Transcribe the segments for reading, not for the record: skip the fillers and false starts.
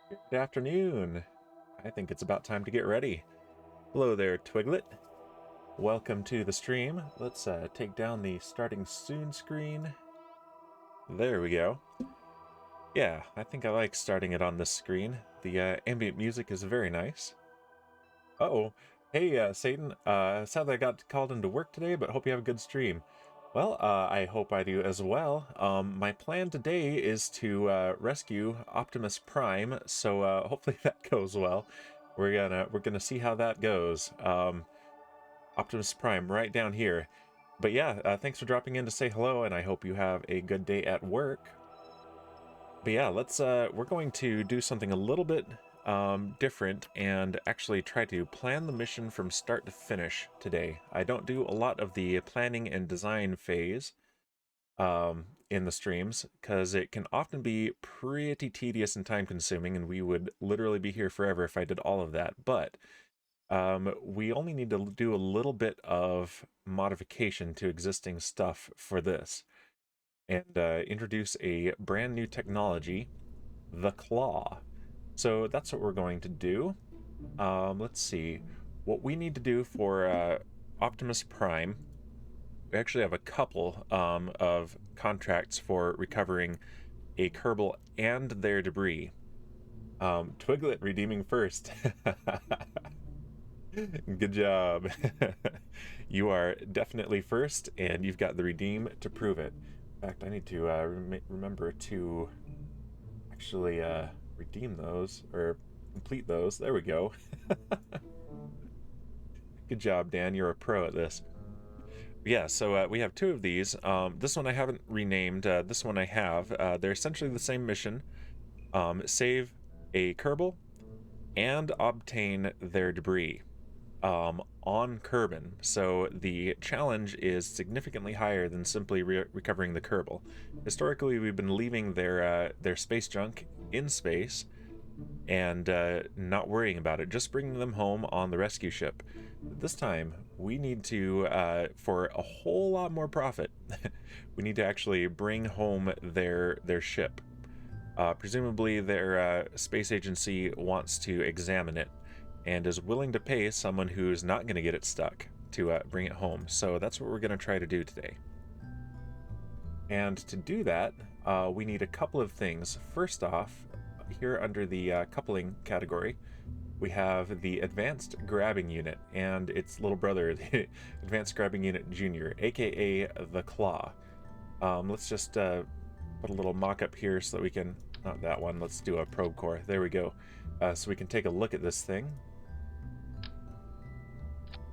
Good afternoon. I think it's about time to get ready. Hello there, Twiglet. Welcome to the stream. Let's take down the starting soon screen. There we go. Yeah, I think I like starting it on this screen. The ambient music is very nice. Uh-oh. Hey, Satan. Sadly I got called into work today, but hope you have a good stream. Well, I hope I do as well. My plan today is to rescue Optimus Prime, so hopefully that goes well. We're gonna see how that goes. Optimus Prime right down here. But yeah, thanks for dropping in to say hello, and I hope you have a good day at work. But yeah, we're going to do something a little bit different and actually try to plan the mission from start to finish today. I don't do a lot of the planning and design phase in the streams because it can often be pretty tedious and time consuming, and we would literally be here forever if I did all of that. But we only need to do a little bit of modification to existing stuff for this and introduce a brand new technology, the Klaw. So that's what we're going to do. Let's see. What we need to do for Optimus Prime, we actually have a couple of contracts for recovering a Kerbal and their debris. Twiglet redeeming first. Good job. You are definitely first, and you've got the redeem to prove it. In fact, I need to remember to actually redeem those, or complete those. There we go. Good job, Dan. You're a pro at this. Yeah, so we have two of these. This one I haven't renamed. This one I have. They're essentially the same mission. Save a Kerbal and obtain their debris on Kerbin. So the challenge is significantly higher than simply recovering the Kerbal. Historically, we've been leaving their space junk in space and not worrying about it, just bringing them home on the rescue ship. This time, we need to, for a whole lot more profit, we need to actually bring home their ship. Presumably, their space agency wants to examine it and is willing to pay someone who's not going to get it stuck to bring it home. So that's what we're going to try to do today. And to do that, we need a couple of things. First off, here under the coupling category, we have the Advanced Grabbing Unit and its little brother, the Advanced Grabbing Unit Junior, aka the Klaw. Let's just put a little mock-up here so that we can, not that one, let's do a probe core. There we go. So we can take a look at this thing.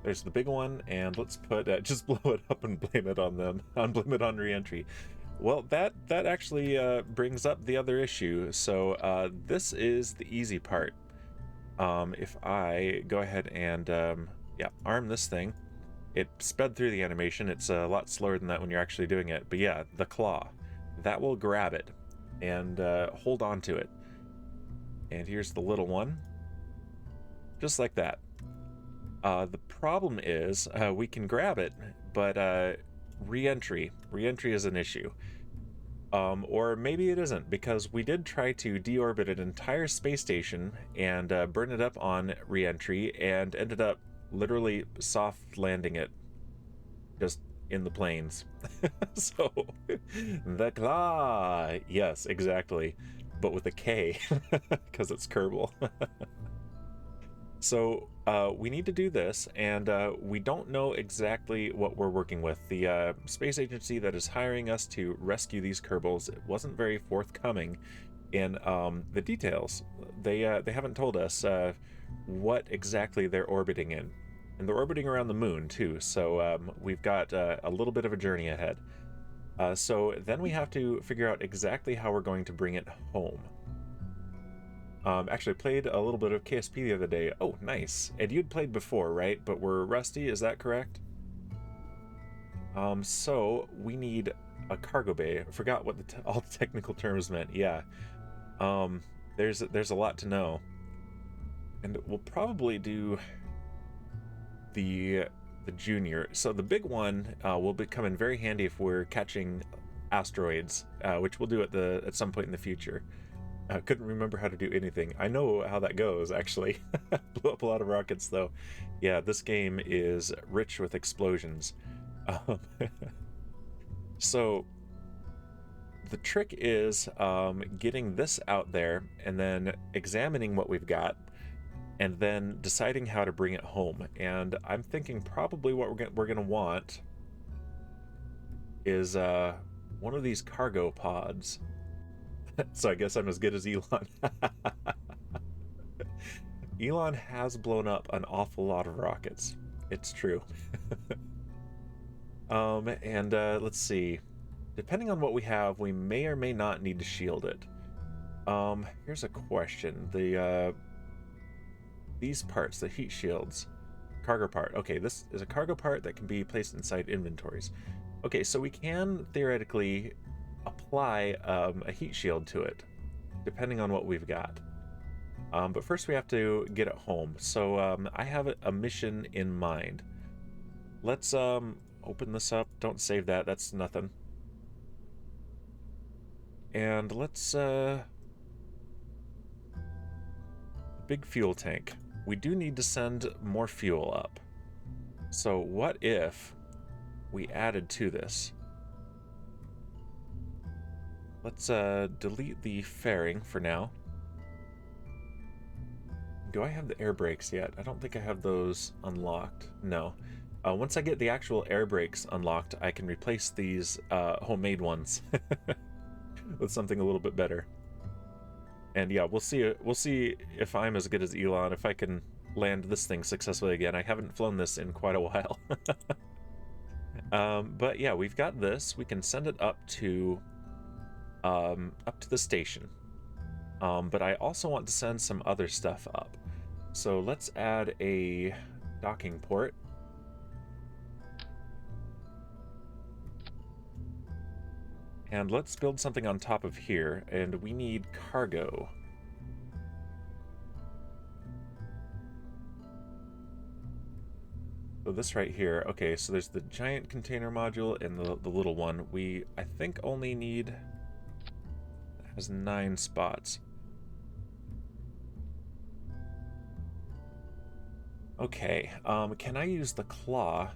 There's the big one, and let's put just blow it up and blame it on them. Blame it on Reentry. Well, that actually brings up the other issue. So this is the easy part. If I go ahead and yeah, arm this thing, it sped through the animation. It's a lot slower than that when you're actually doing it. But yeah, the Klaw, that will grab it and hold on to it. And here's the little one, just like that. The problem is we can grab it, but Reentry is an issue. Or maybe it isn't, because we did try to deorbit an entire space station and burn it up on Reentry and ended up literally soft landing it just in the plains. So, the Klaw! Yes, exactly. But with a K, because it's Kerbal. So we need to do this, and we don't know exactly what we're working with. The space agency that is hiring us to rescue these Kerbals wasn't very forthcoming in the details. They haven't told us what exactly they're orbiting in. And they're orbiting around the moon, too, so we've got a little bit of a journey ahead. So then we have to figure out exactly how we're going to bring it home. Actually played a little bit of KSP the other day. Oh, nice. And you'd played before, right? But we're rusty, is that correct? So we need a cargo bay. I forgot what all the technical terms meant. Yeah. There's a lot to know. And we'll probably do the junior. So the big one will come in very handy if we're catching asteroids, which we'll do at some point in the future. I couldn't remember how to do anything. I know how that goes, actually. Blew up a lot of rockets, though. Yeah, this game is rich with explosions. Um, so the trick is getting this out there and then examining what we've got and then deciding how to bring it home. And I'm thinking probably what we're gonna want is one of these cargo pods. So I guess I'm as good as Elon. Elon has blown up an awful lot of rockets. It's true. And let's see. Depending on what we have, we may or may not need to shield it. Here's a question. These parts, the heat shields, cargo part. Okay, this is a cargo part that can be placed inside inventories. Okay, so we can theoretically apply a heat shield to it, depending on what we've got. But first we have to get it home. So I have a mission in mind. Let's open this up. Don't save that. That's nothing. And let's big fuel tank. We do need to send more fuel up. So what if we added to this? Let's delete the fairing for now. Do I have the air brakes yet? I don't think I have those unlocked. No. Once I get the actual air brakes unlocked, I can replace these homemade ones with something a little bit better. And yeah, we'll see if I'm as good as Elon, if I can land this thing successfully again. I haven't flown this in quite a while. But yeah, we've got this. We can send it up to the station. But I also want to send some other stuff up. So let's add a docking port. And let's build something on top of here, and we need cargo. So this right here, okay, so there's the giant container module and the little one. I think only need, it has 9 spots. Okay, can I use the Klaw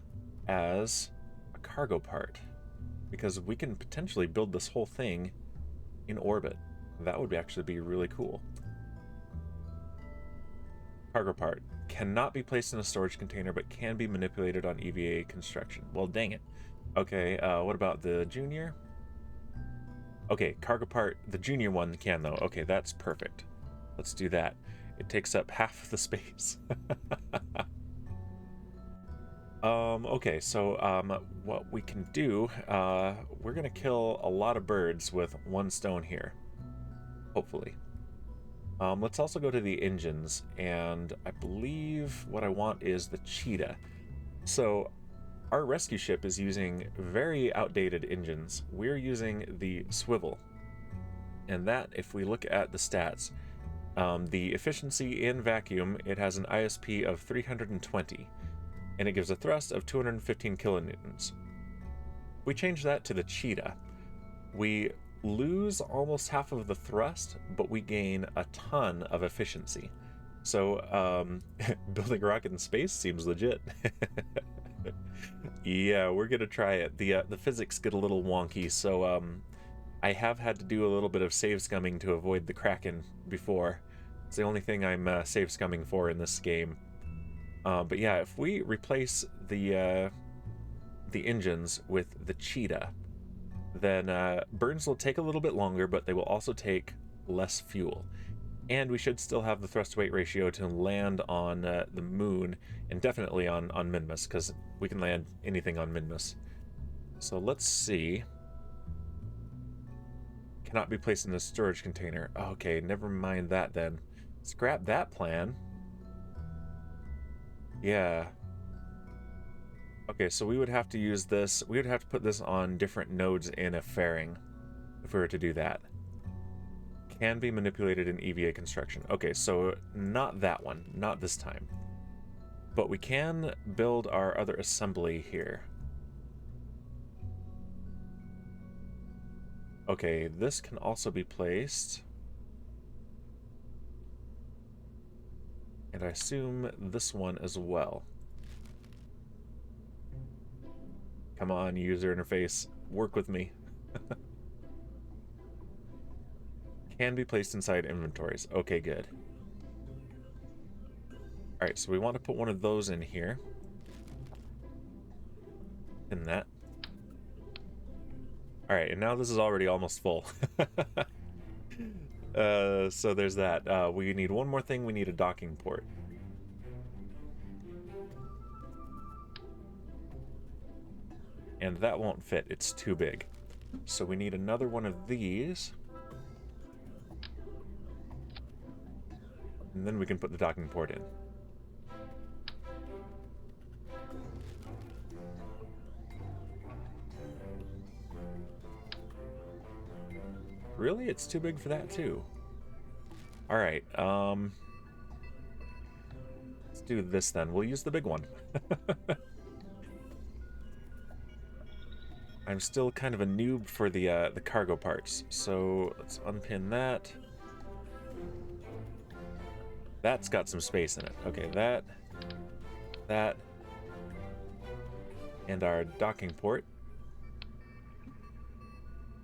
as a cargo part? Because we can potentially build this whole thing in orbit. That would actually be really cool. Cargo part. Cannot be placed in a storage container, but can be manipulated on EVA construction. Well, dang it. Okay, what about the junior? Okay, cargo part, the junior one can though. Okay, that's perfect. Let's do that. It takes up half of the space. Okay, so what we can do, we're gonna kill a lot of birds with 1 stone here, hopefully. Let's also go to the engines, and I believe what I want is the cheetah. So our rescue ship is using very outdated engines. We're using the swivel, and that, if we look at the stats, the efficiency in vacuum, it has an ISP of 320. And it gives a thrust of 215 kilonewtons. We change that to the cheetah. We lose almost half of the thrust, but we gain a ton of efficiency. So building a rocket in space seems legit. Yeah, we're gonna try it. The physics get a little wonky, so I have had to do a little bit of save scumming to avoid the Kraken before. It's the only thing I'm save scumming for in this game. But yeah, if we replace the engines with the cheetah, then burns will take a little bit longer, but they will also take less fuel. And we should still have the thrust-to-weight ratio to land on the moon, and definitely on Minmus, because we can land anything on Minmus. So let's see. Cannot be placed in a storage container. Okay, never mind that then. Scrap that plan. Yeah. Okay, so we would have to use this. We would have to put this on different nodes in a fairing if we were to do that. Can be manipulated in EVA construction. Okay, so not that one. Not this time. But we can build our other assembly here. Okay, this can also be placed. And I assume this one as well. Come on, user interface. Work with me. Can be placed inside inventories. Okay, good. Alright, so we want to put one of those in here. In that. Alright, and now this is already almost full. So there's that. We need one more thing. We need a docking port. And that won't fit. It's too big. So we need another one of these. And then we can put the docking port in. Really? It's too big for that too. Alright, let's do this then. We'll use the big one. I'm still kind of a noob for the cargo parts, so let's unpin that. That's got some space in it. Okay, that, and our docking port.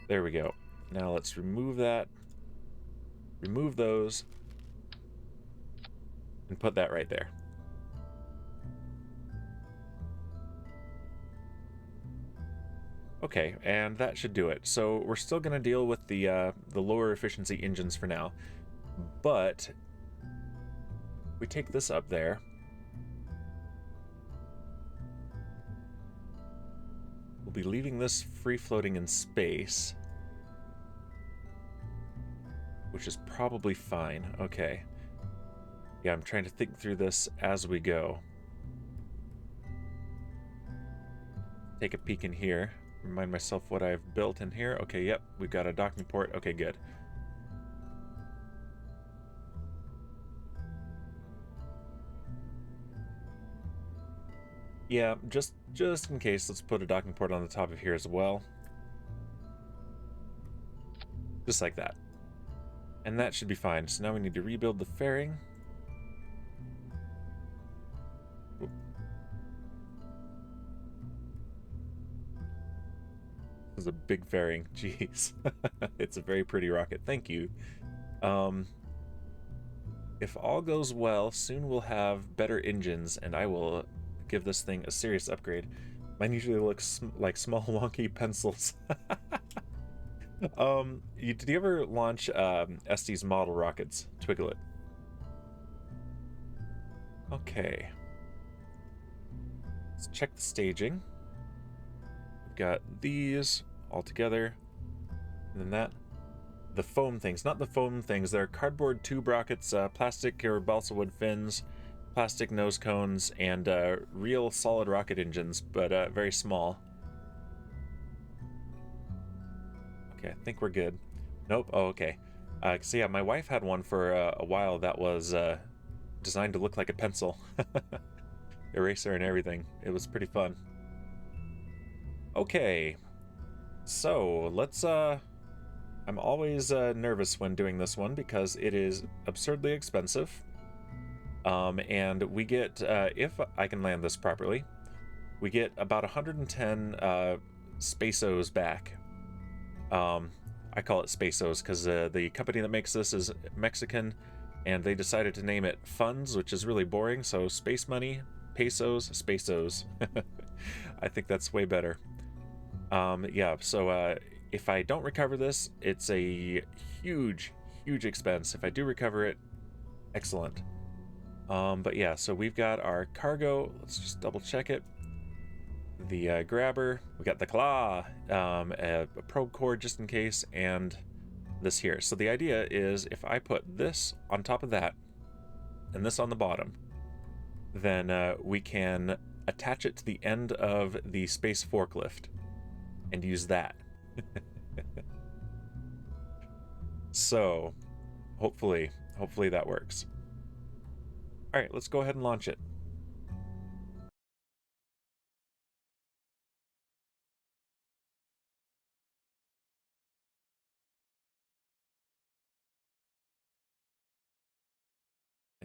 There we go. Now let's remove that, remove those, and put that right there. Okay, and that should do it. So we're still going to deal with the lower efficiency engines for now, but we take this up there. We'll be leaving this free floating in space, which is probably fine. Okay. Yeah, I'm trying to think through this as we go. Take a peek in here. Remind myself what I've built in here. Okay, yep, we've got a docking port. Okay, good. Yeah, just in case, let's put a docking port on the top of here as well. Just like that. And that should be fine. So now we need to rebuild the fairing. This is a big fairing. Jeez. It's a very pretty rocket. Thank you. If all goes well, soon we'll have better engines, and I will give this thing a serious upgrade. Mine usually looks like small, wonky pencils. Did you ever launch Estes model rockets, Twiglet? Okay. Let's check the staging. We've got these all together. And then that. The foam things. Not the foam things. They're cardboard tube rockets, plastic or balsa wood fins, plastic nose cones, and real solid rocket engines, but very small. Okay, I think we're good. Nope. Oh, okay. So yeah, my wife had one for a while that was designed to look like a pencil. Eraser and everything. It was pretty fun. Okay. So, let's, I'm always nervous when doing this one because it is absurdly expensive. And we get, if I can land this properly, we get about 110 Spaceos back. I call it Spaceos because the company that makes this is Mexican, and they decided to name it Funds, which is really boring, so Space Money, Pesos, Spaceos. I think that's way better. Yeah, so if I don't recover this, it's a huge expense. If I do recover it, excellent. But yeah, so we've got our cargo. Let's just double check it. The grabber, we got the Klaw, a probe cord just in case, and this here. So the idea is if I put this on top of that and this on the bottom, then we can attach it to the end of the space forklift and use that. So hopefully that works. All right, let's go ahead and launch it.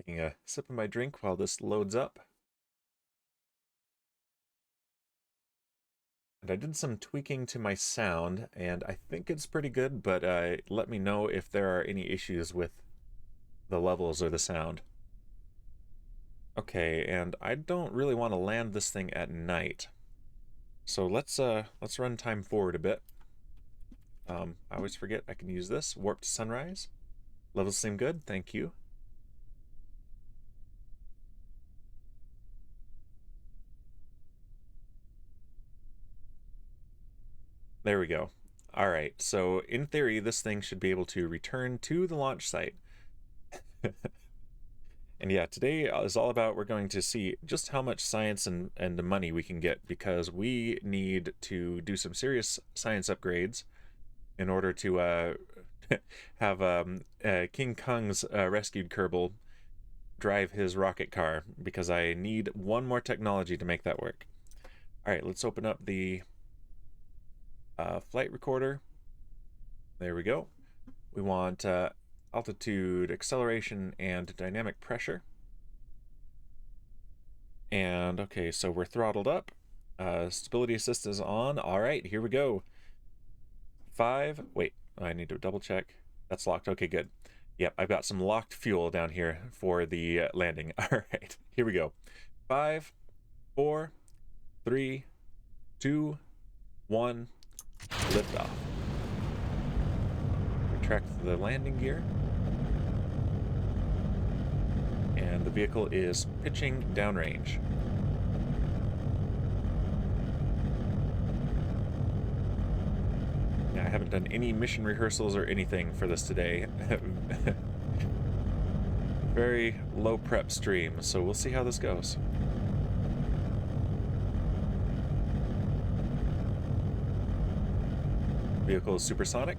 Taking a sip of my drink while this loads up. And I did some tweaking to my sound, and I think it's pretty good, but let me know if there are any issues with the levels or the sound. Okay, and I don't really want to land this thing at night. So let's run time forward a bit. I always forget I can use this. Warp to sunrise. Levels seem good, thank you. There we go. All right, so in theory, this thing should be able to return to the launch site. And yeah, today is all about, we're going to see just how much science and money we can get, because we need to do some serious science upgrades in order to have King Kong's rescued Kerbal drive his rocket car, because I need one more technology to make that work. All right, let's open up the flight recorder. There we go. We want altitude, acceleration, and dynamic pressure. And okay, so we're throttled up. Stability assist is on. All right, here we go. 5. Wait, I need to double check. That's locked. Okay, good. Yep, I've got some locked fuel down here for the landing. All right, here we go. 5, 4, 3, 2, 1. Lift off. Retract the landing gear. And the vehicle is pitching downrange. Yeah, I haven't done any mission rehearsals or anything for this today. Very low prep stream, so we'll see how this goes. Vehicle is supersonic.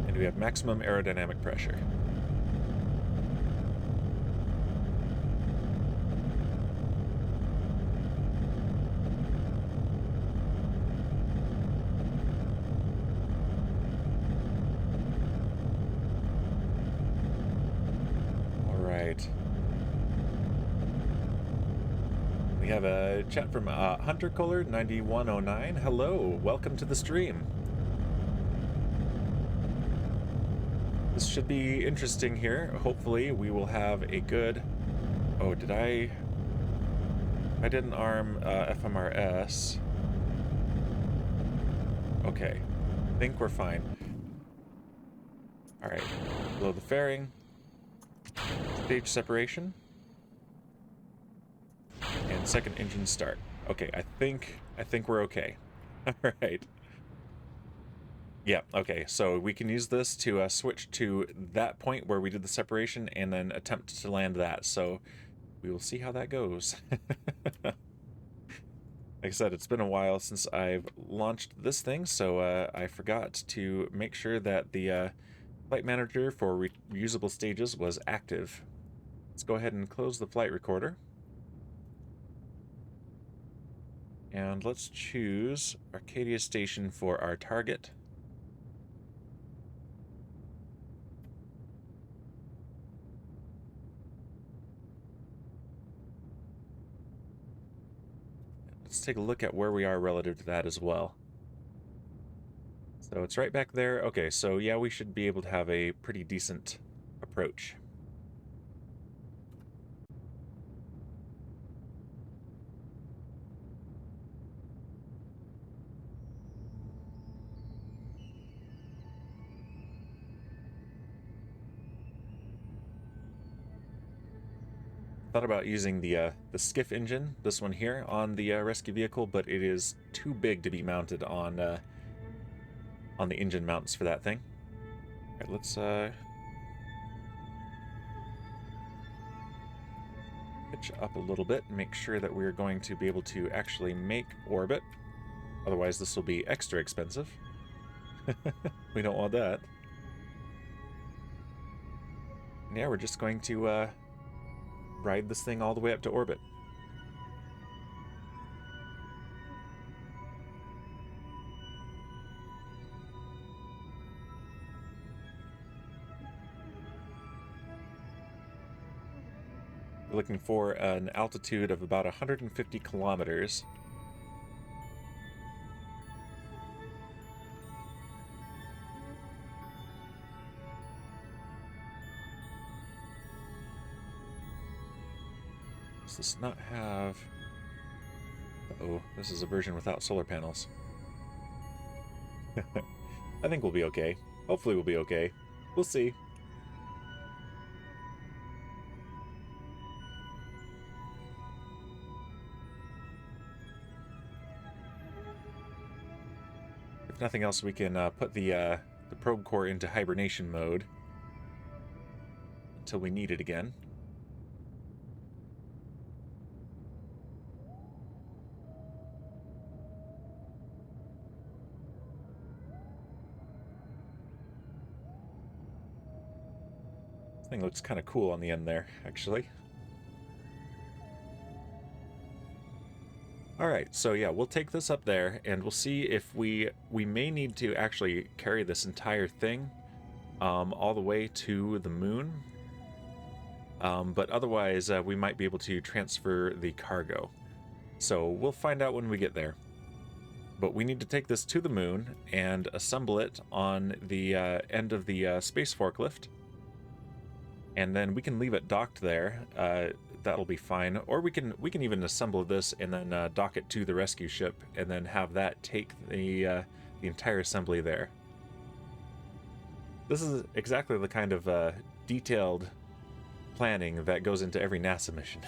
And we have maximum aerodynamic pressure. We have a chat from Hunter Color 9109. Hello, welcome to the stream. This should be interesting here. Hopefully we will have a good... Oh, did I didn't arm FMRS. Okay, I think we're fine. All right, below the fairing. Stage separation. And second engine start. Okay, I think we're okay. All right. Yeah, okay, so we can use this to switch to that point where we did the separation and then attempt to land that. So we will see how that goes. Like I said, it's been a while since I've launched this thing, so I forgot to make sure that the flight manager for reusable stages was active. Let's go ahead and close the flight recorder. And let's choose Arcadia Station for our target. Let's take a look at where we are relative to that as well. So it's right back there. Okay, so yeah, we should be able to have a pretty decent approach. Thought about using the skiff engine, this one here, on the rescue vehicle, but it is too big to be mounted on the engine mounts for that thing. All right, let's pitch up a little bit and make sure that we're going to be able to actually make orbit. Otherwise, this will be extra expensive. We don't want that. And yeah, we're just going to ride this thing all the way up to orbit. We're looking for an altitude of about 150 kilometers. Does this not have... Uh-oh, this is a version without solar panels. I think we'll be okay. Hopefully we'll be okay. We'll see. If nothing else, we can put the probe core into hibernation mode until we need it again. This thing looks kind of cool on the end there, actually. Alright, so yeah, we'll take this up there, and we'll see if we may need to actually carry this entire thing all the way to the moon. But otherwise, we might be able to transfer the cargo. So we'll find out when we get there. But we need to take this to the moon and assemble it on the end of the space forklift. And then we can leave it docked there. That'll be fine. Or we can even assemble this and then dock it to the rescue ship and then have that take the entire assembly there. This is exactly the kind of detailed planning that goes into every NASA mission.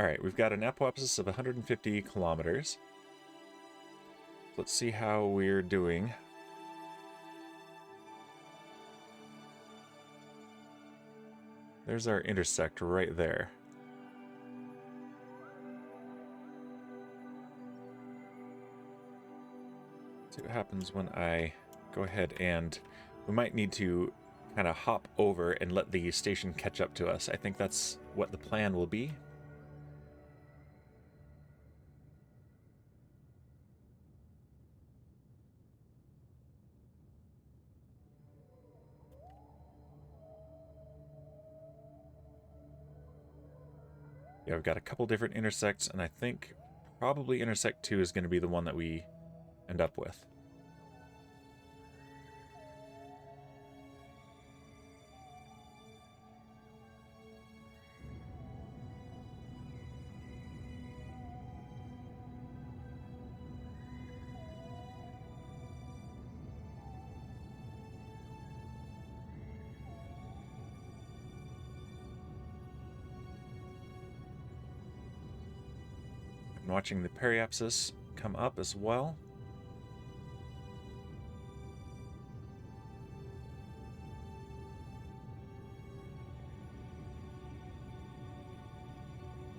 Alright, we've got an apoapsis of 150 kilometers. Let's see how we're doing. There's our intersect right there. See what happens when I go ahead and... We might need to kind of hop over and let the station catch up to us. I think that's what the plan will be. Yeah, we've got a couple different intersects, and I think probably intersect 2 is going to be the one that we end up with. I'm watching the periapsis come up as well.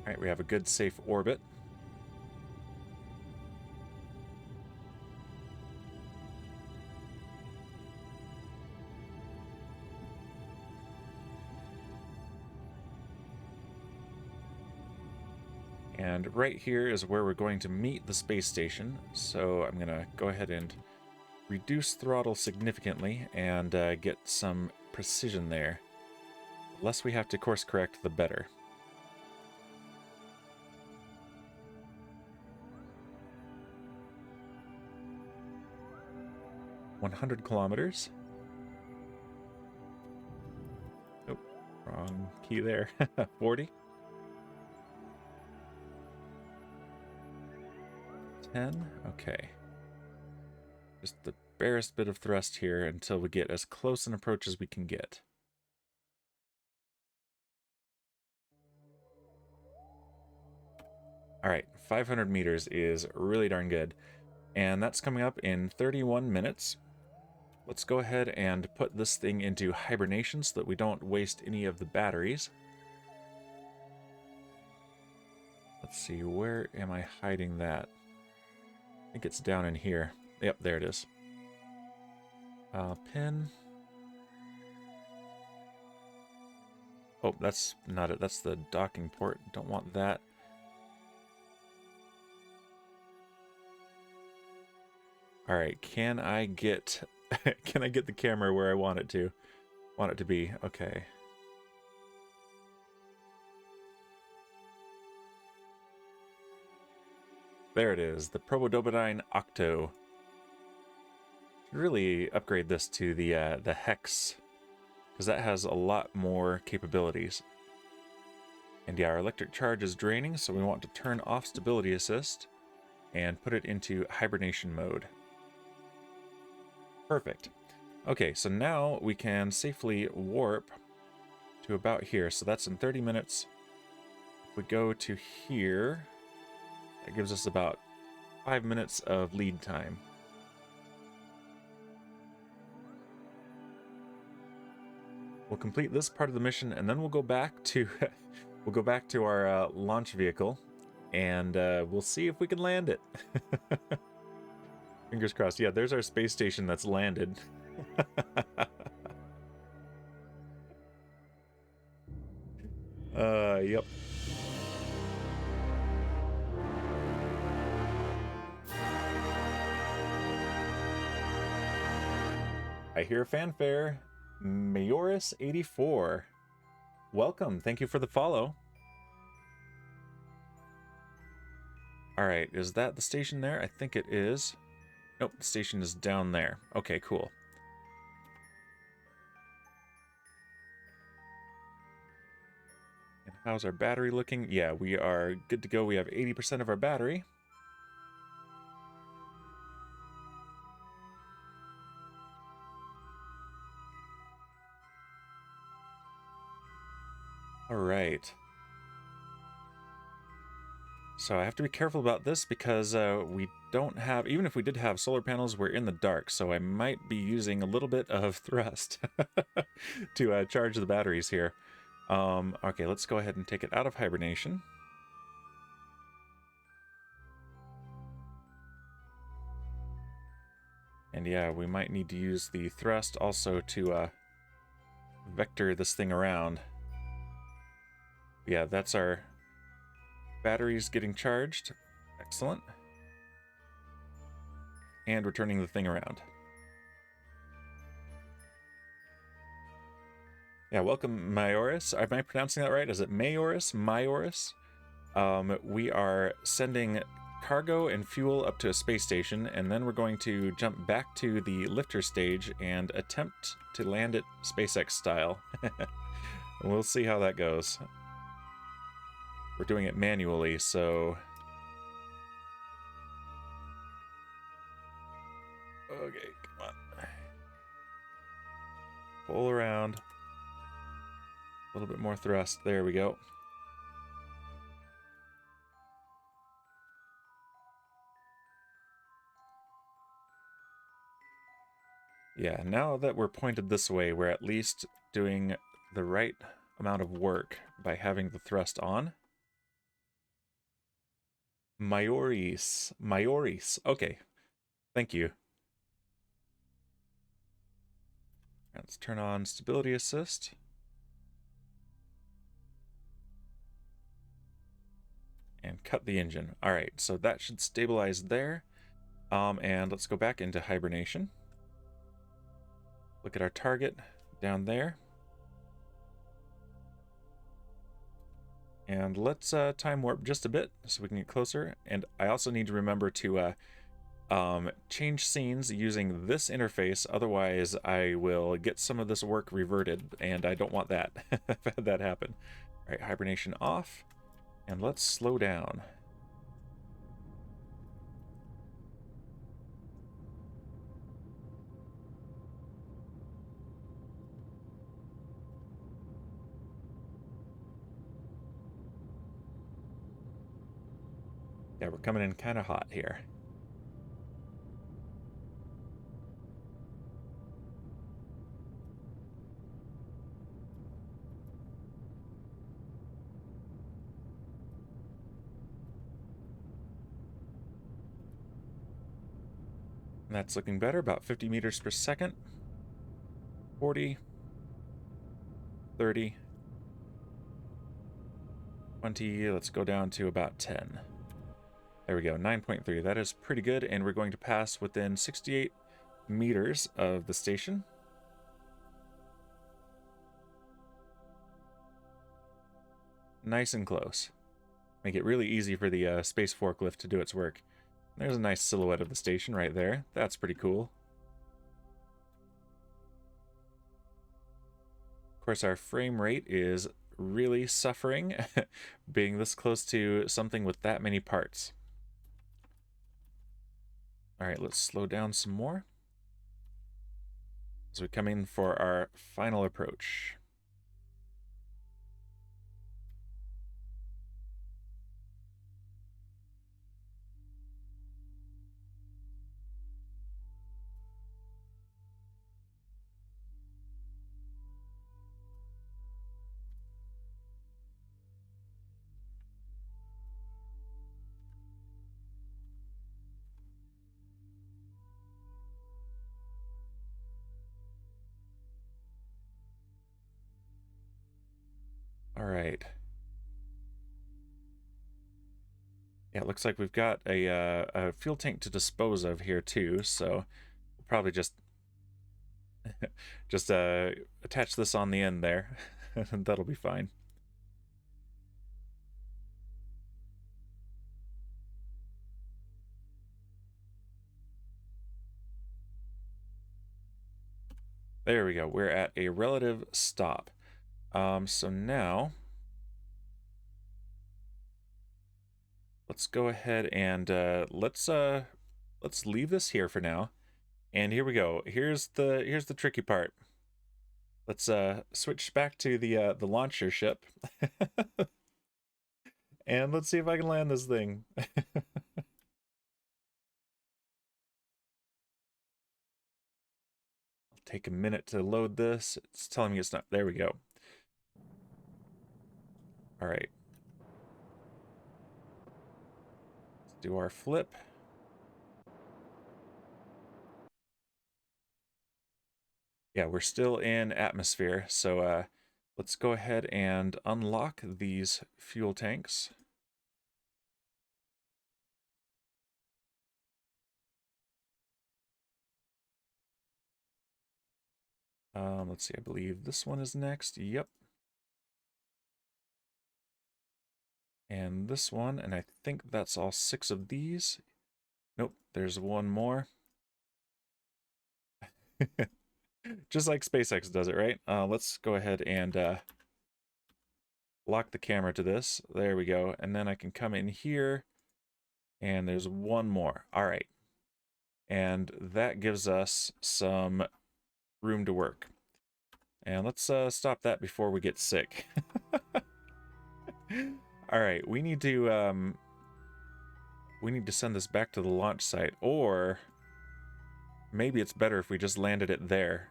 Alright, we have a good safe orbit. And right here is where we're going to meet the space station. So I'm going to go ahead and reduce throttle significantly and get some precision there. The less we have to course correct, the better. $100 kilometers. Oh, wrong key there. 40. 10. Okay. Just the barest bit of thrust here until we get as close an approach as we can get. Alright, 500 meters is really darn good. And that's coming up in 31 minutes. Let's go ahead and put this thing into hibernation so that we don't waste any of the batteries. Let's see, where am I hiding that? I think it's down in here. Yep, there it is. Pin. Oh, that's not it. That's the docking port. Don't want that. All right, can I get can I get the camera where I want it to be? Okay. There it is, the Probodobodine Octo. Should really upgrade this to the Hex, because that has a lot more capabilities. And yeah, our electric charge is draining, so we want to turn off stability assist and put it into hibernation mode. Perfect. Okay, so now we can safely warp to about here. So that's in 30 minutes. If we go to here, that gives us about 5 minutes of lead time. We'll complete this part of the mission, and then we'll go back to our launch vehicle, and we'll see if we can land it. Fingers crossed. Yeah, there's our space station that's landed. Yep. I hear fanfare. Mayoris84. Welcome. Thank you for the follow. All right, is that the station there? I think it is. Nope, the station is down there. Okay, cool. And how's our battery looking? Yeah, we are good to go. We have 80% of our battery. All right. So I have to be careful about this because we don't have, even if we did have solar panels, we're in the dark. So I might be using a little bit of thrust to charge the batteries here. Okay, let's go ahead and take it out of hibernation. And yeah, we might need to use the thrust also to vector this thing around. Yeah, that's our batteries getting charged. Excellent. And we're turning the thing around. Yeah, welcome, Mayoris. Am I pronouncing that right? Is it Mayoris? Mayoris? We are sending cargo and fuel up to a space station, and then we're going to jump back to the lifter stage and attempt to land it SpaceX style. We'll see how that goes. We're doing it manually, so... Okay, come on. Pull around. A little bit more thrust. There we go. Yeah, now that we're pointed this way, we're at least doing the right amount of work by having the thrust on. Mayoris. Mayoris. Okay. Thank you. Let's turn on stability assist. And cut the engine. All right, so that should stabilize there. And let's go back into hibernation. Look at our target down there. And let's time warp just a bit so we can get closer. And I also need to remember to change scenes using this interface. Otherwise, I will get some of this work reverted, and I don't want that. I've had that happen. All right, hibernation off. And let's slow down. Yeah, we're coming in kind of hot here. That's looking better, about 50 meters per second. 40, 30, 20, let's go down to about 10. There we go, 9.3. That is pretty good, and we're going to pass within 68 meters of the station. Nice and close. Make it really easy for the space forklift to do its work. There's a nice silhouette of the station right there. That's pretty cool. Of course, our frame rate is really suffering being this close to something with that many parts. All right, let's slow down some more as we come in for our final approach. All right. Yeah, it looks like we've got a fuel tank to dispose of here too, so we'll probably just attach this on the end there. That'll be fine. There we go. We're at a relative stop. So now let's go ahead and let's leave this here for now. And here we go. Here's the tricky part. Let's switch back to the launcher ship. And let's see if I can land this thing. Take a minute to load this. It's telling me it's not. There we go. All right. Let's do our flip. Yeah, we're still in atmosphere, so let's go ahead and unlock these fuel tanks. Let's see, I believe this one is next. Yep. And this one, and I think that's all 6 of these. Nope, there's one more. Just like SpaceX does it, right? Let's go ahead and lock the camera to this. There we go. And then I can come in here, and there's one more. All right. And that gives us some room to work. And let's stop that before we get sick. All right, we need to send this back to the launch site, or maybe it's better if we just landed it there.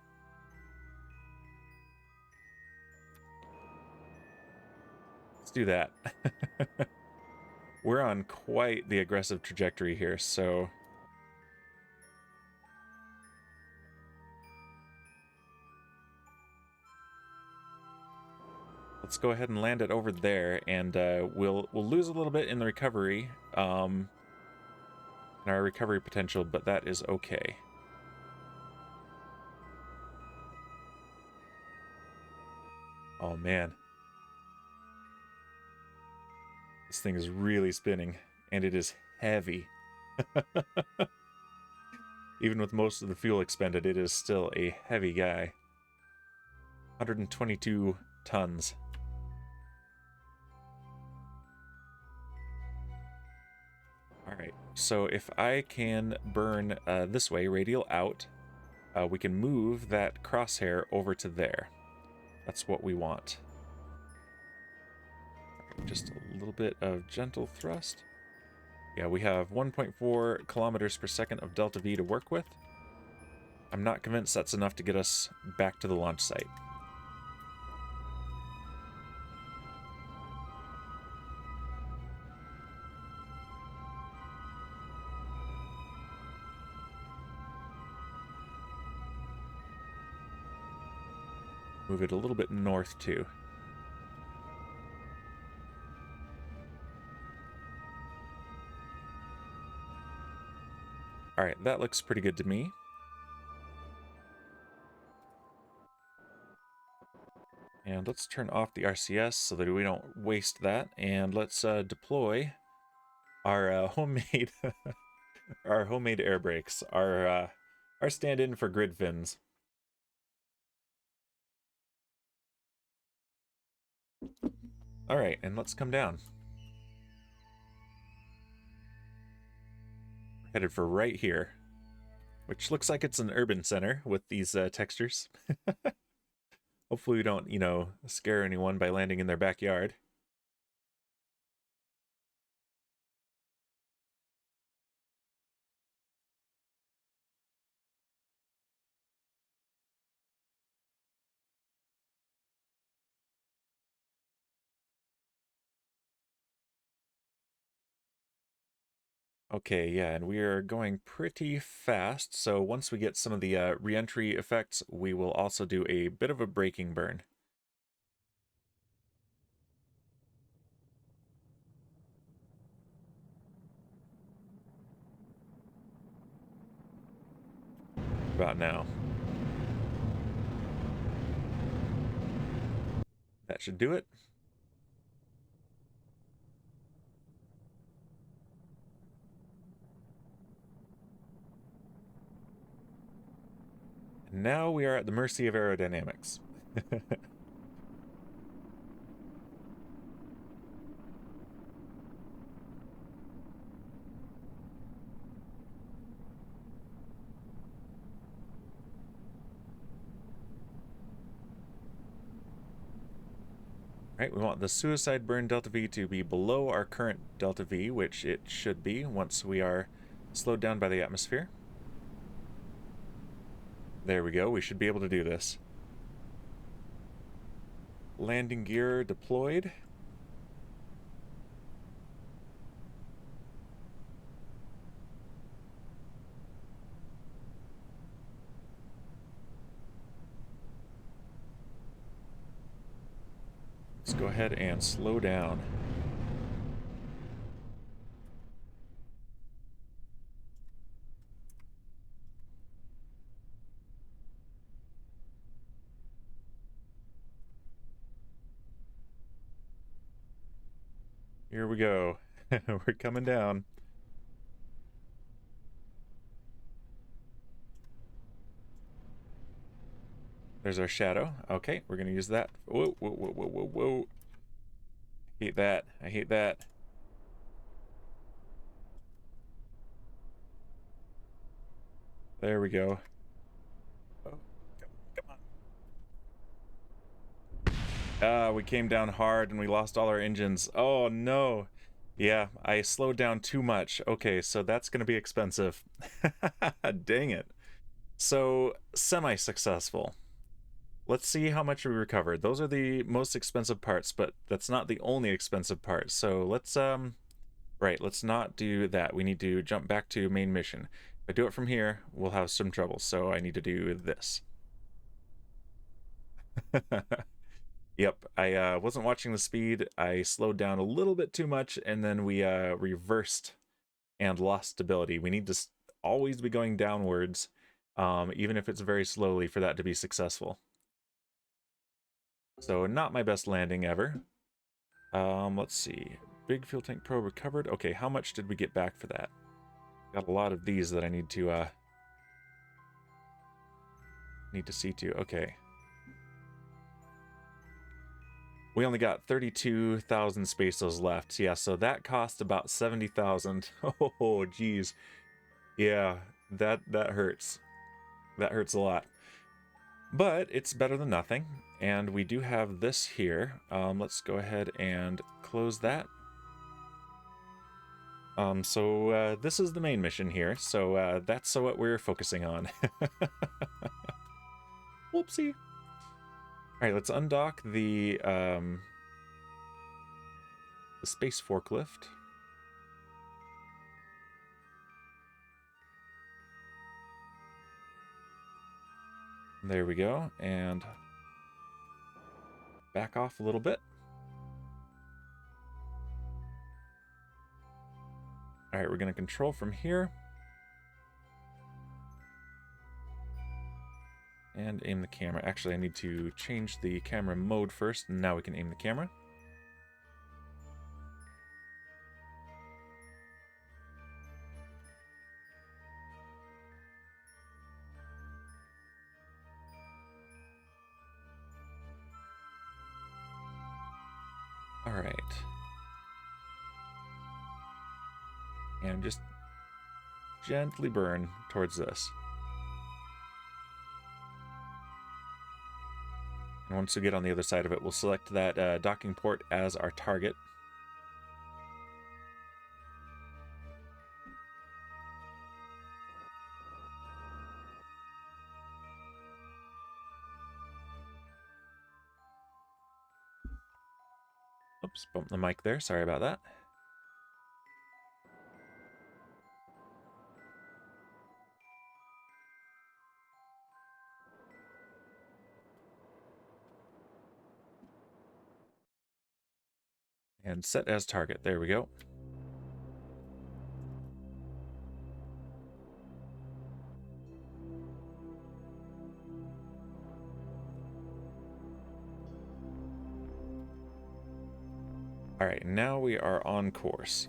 Let's do that. We're on quite the aggressive trajectory here, so let's go ahead and land it over there, and we'll lose a little bit in the recovery, in our recovery potential, but that is okay. Oh man, this thing is really spinning, and it is heavy. Even with most of the fuel expended, it is still a heavy guy. 122 tons. Alright, so if I can burn this way, radial out, we can move that crosshair over to there. That's what we want. Just a little bit of gentle thrust. Yeah, we have 1.4 kilometers per second of delta V to work with. I'm not convinced that's enough to get us back to the launch site. Move it a little bit north, too. All right, that looks pretty good to me. And let's turn off the RCS so that we don't waste that. And let's deploy our homemade our homemade air brakes, our stand-in for grid fins. All right, and let's come down. We're headed for right here, which looks like it's an urban center with these textures. Hopefully we don't, you know, scare anyone by landing in their backyard. Okay, yeah, and we are going pretty fast, so once we get some of the reentry effects, we will also do a bit of a braking burn. About now. That should do it. And now we are at the mercy of aerodynamics. Right, we want the suicide burn delta V to be below our current delta V, which it should be once we are slowed down by the atmosphere. There we go, we should be able to do this. Landing gear deployed. Let's go ahead and slow down. Here we go. We're coming down. There's our shadow. Okay, we're gonna use that. Whoa, whoa, whoa, whoa, whoa, whoa. I hate that. I hate that. There we go. Oh, come on. We came down hard and we lost all our engines. Oh no. Yeah, I slowed down too much. Okay, so that's gonna be expensive. Dang it. So, semi-successful. Let's see how much we recovered. Those are the most expensive parts, but that's not the only expensive part. So let's, right, let's not do that. We need to jump back to main mission. If I do it from here, we'll have some trouble. So I need to do this. Yep, I wasn't watching the speed. I slowed down a little bit too much, and then we reversed and lost stability. We need to always be going downwards, even if it's very slowly, for that to be successful. So not my best landing ever. Let's see. Big fuel tank probe recovered. Okay, how much did we get back for that? Got a lot of these that I need to see to. Okay. We only got 32,000 spaceos left. Yeah, so that cost about 70,000. Oh, geez. Yeah, that hurts. That hurts a lot. But it's better than nothing. And we do have this here. Let's go ahead and close that. So this is the main mission here. So that's what we're focusing on. Whoopsie. All right, let's undock the space forklift. There we go, and back off a little bit. All right, we're going to control from here. And aim the camera. Actually, I need to change the camera mode first, and now we can aim the camera. All right. And just gently burn towards this. And once we get on the other side of it, we'll select that docking port as our target. Oops, bumped the mic there. Sorry about that. And set as target. There we go. All right, now we are on course.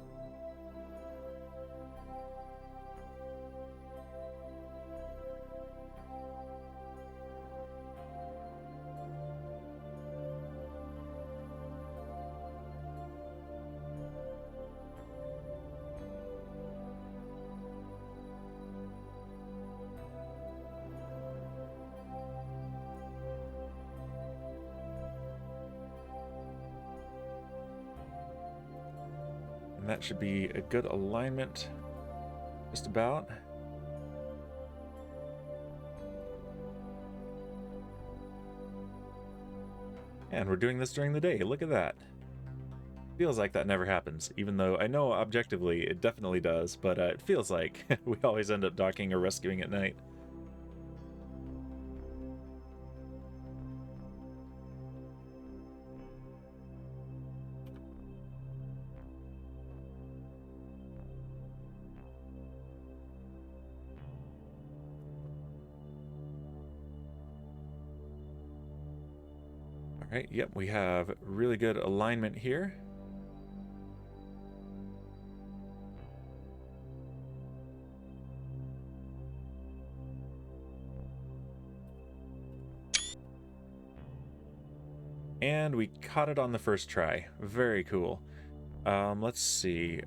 And that should be a good alignment, just about. And we're doing this during the day. Look at that. Feels like that never happens, even though I know objectively it definitely does, but it feels like we always end up docking or rescuing at night. All right, yep, we have really good alignment here. And we caught it on the first try. Very cool. Let's see.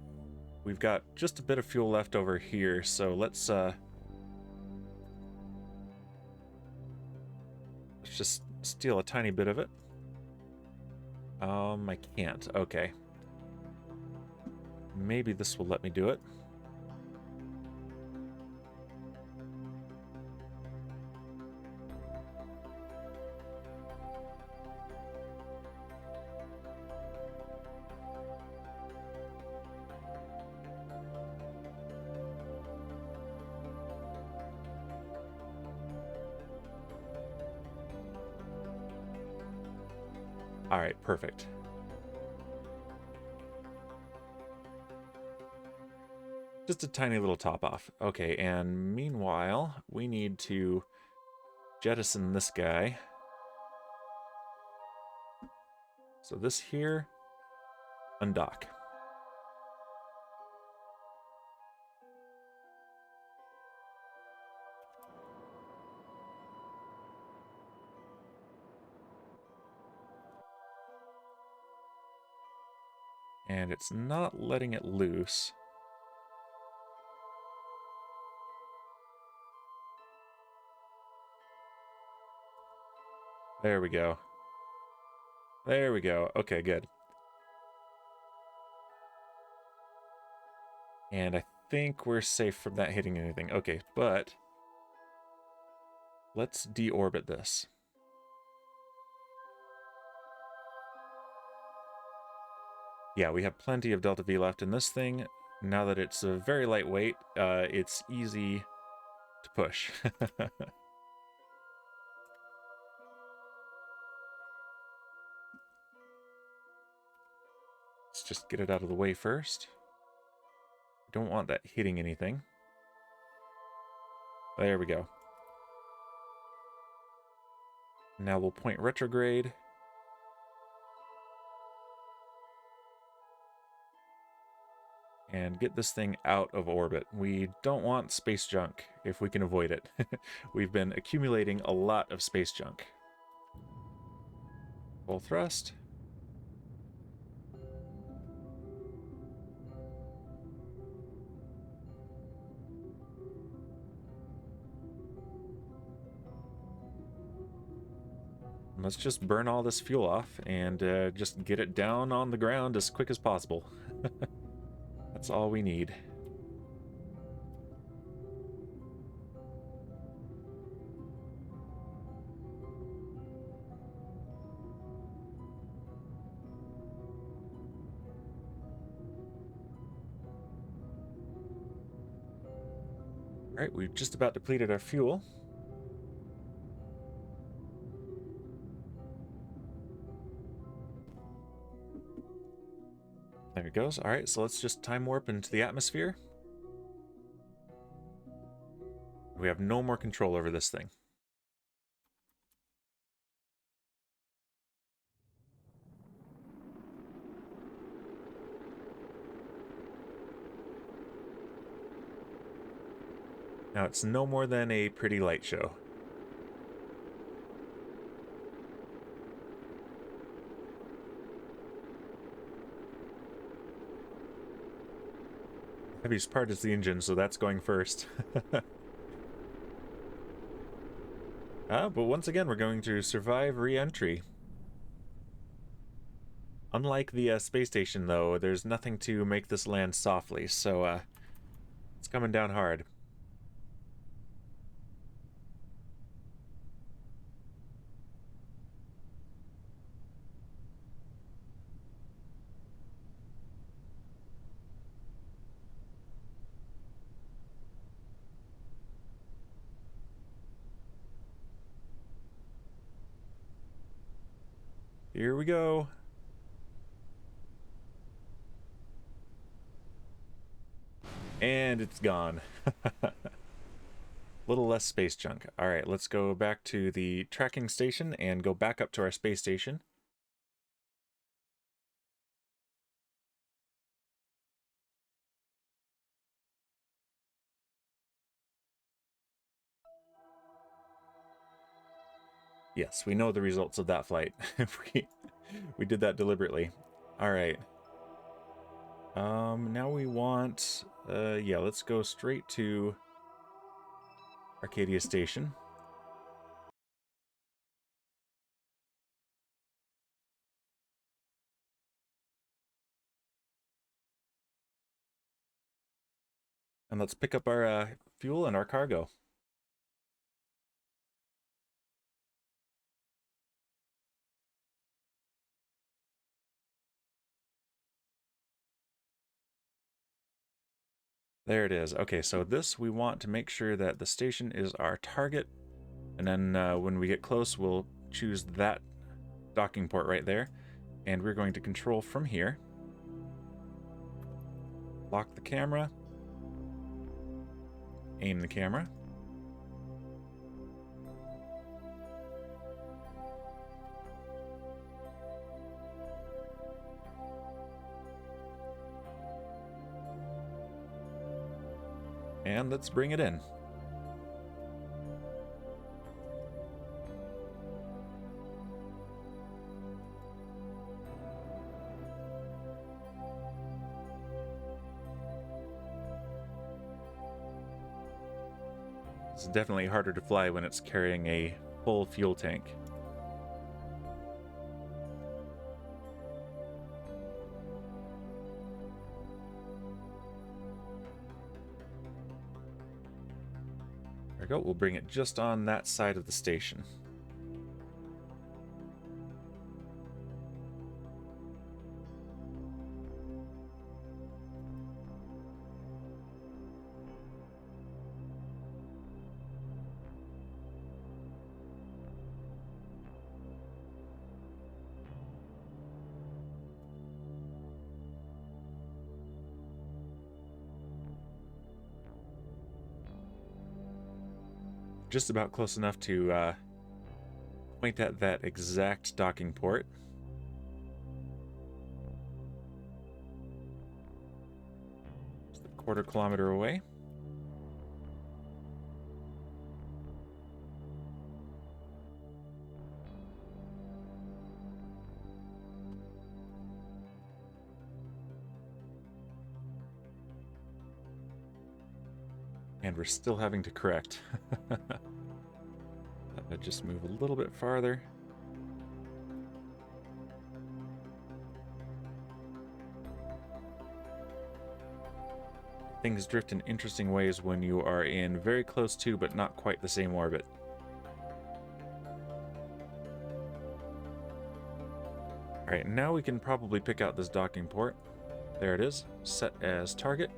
We've got just a bit of fuel left over here, so let's just steal a tiny bit of it. I can't. Okay. Maybe this will let me do it. All right, perfect. Just a tiny little top off. Okay, and meanwhile, we need to jettison this guy. So this here, undock. And it's not letting it loose. There we go. There we go. Okay, good. And I think we're safe from that hitting anything. Okay, but let's deorbit this. Yeah, we have plenty of Delta V left in this thing. Now that it's a very lightweight, it's easy to push. Let's just get it out of the way first. Don't want that hitting anything. There we go. Now we'll point retrograde. And get this thing out of orbit. We don't want space junk if we can avoid it. We've been accumulating a lot of space junk. Full thrust. Let's just burn all this fuel off and just get it down on the ground as quick as possible. That's all we need. All right, we've just about depleted our fuel. There it goes. All right, so let's just time warp into the atmosphere. We have no more control over this thing. Now it's no more than a pretty light show. Heaviest part is the engine, so that's going first. But once again, we're going to survive re-entry. Unlike the space station, though, there's nothing to make this land softly, so it's coming down hard. Here we go. And it's gone. Little less space junk. All right, let's go back to the tracking station and go back up to our space station. Yes, we know the results of that flight. we did that deliberately. All right. Now we want, yeah, let's go straight to Arcadia Station. And let's pick up our fuel and our cargo. There it is. Okay, so this, we want to make sure that the station is our target. And then when we get close, we'll choose that docking port right there. And we're going to control from here. Lock the camera. Aim the camera. And let's bring it in. It's definitely harder to fly when it's carrying a full fuel tank. There we go. We'll bring it just on that side of the station. Just about close enough to point at that exact docking port. Just a quarter-kilometer away. And we're still having to correct. Just move a little bit farther. Things drift in interesting ways when you are in very close to, but not quite the same orbit. Alright, now we can probably pick out this docking port. There it is, set as target.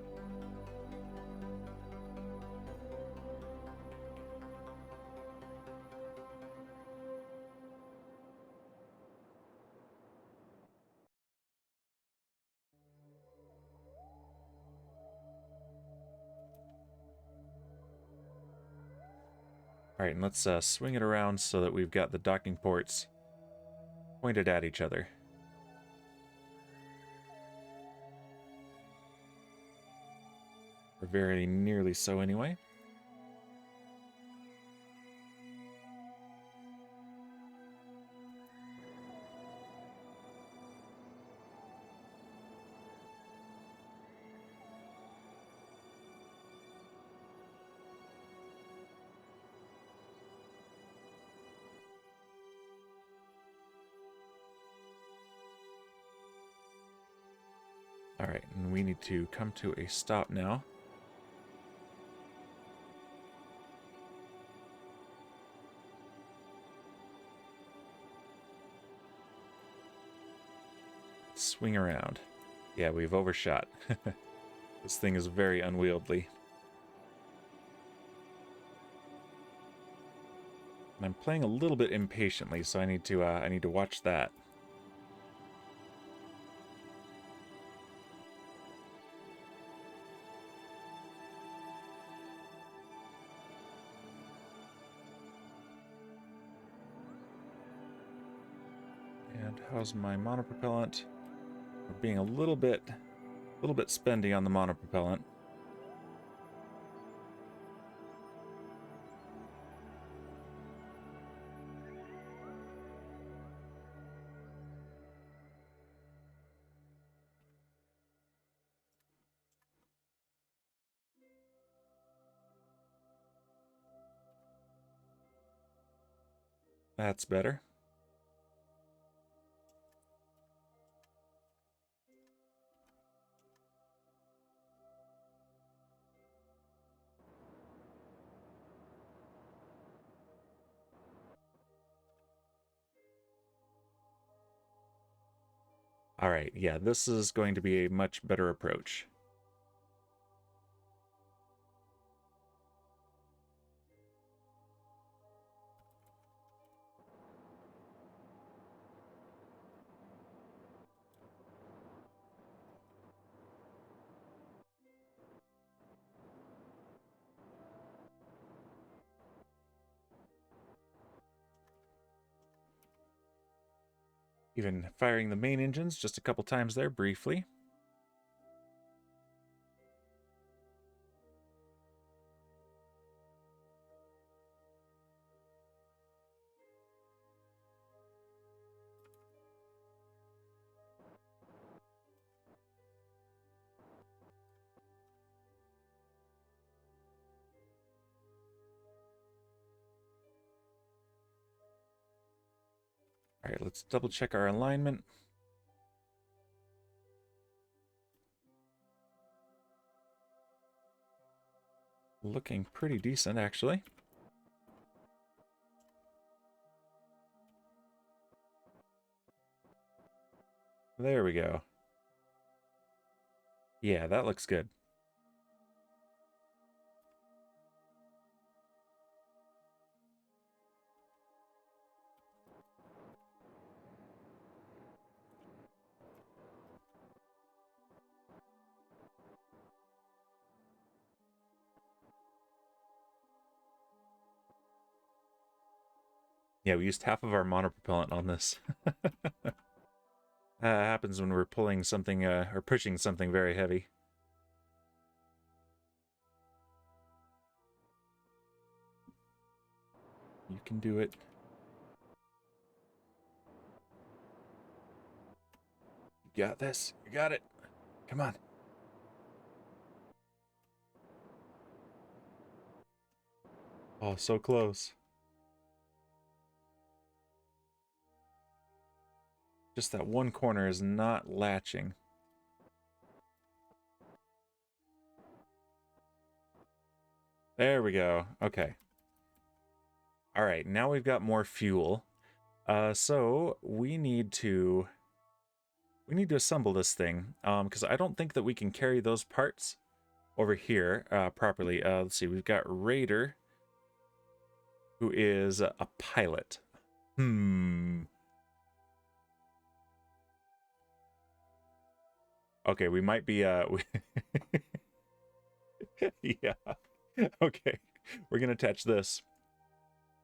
Alright, and let's swing it around so that we've got the docking ports pointed at each other. Or very nearly so anyway. Alright, and we need to come to a stop now. Swing around. Yeah, we've overshot. This thing is very unwieldy. And I'm playing a little bit impatiently, so I need to watch that. And how's my monopropellant? We're being a little bit spendy on the monopropellant. That's better. Alright, yeah, this is going to be a much better approach. Even firing the main engines just a couple times there briefly. All right, let's double check our alignment. Looking pretty decent, actually. There we go. Yeah, that looks good. Yeah, we used half of our monopropellant on this. Happens when we're pulling something, or pushing something very heavy. You can do it. You got this. You got it. Come on. Oh, so close. Just that one corner is not latching. There we go. Okay. All right, now we've got more fuel. So we need to assemble this thing, because I don't think that we can carry those parts over here properly. Let's see, we've got Raider, who is a pilot. Okay, we might be yeah. Okay, we're gonna attach this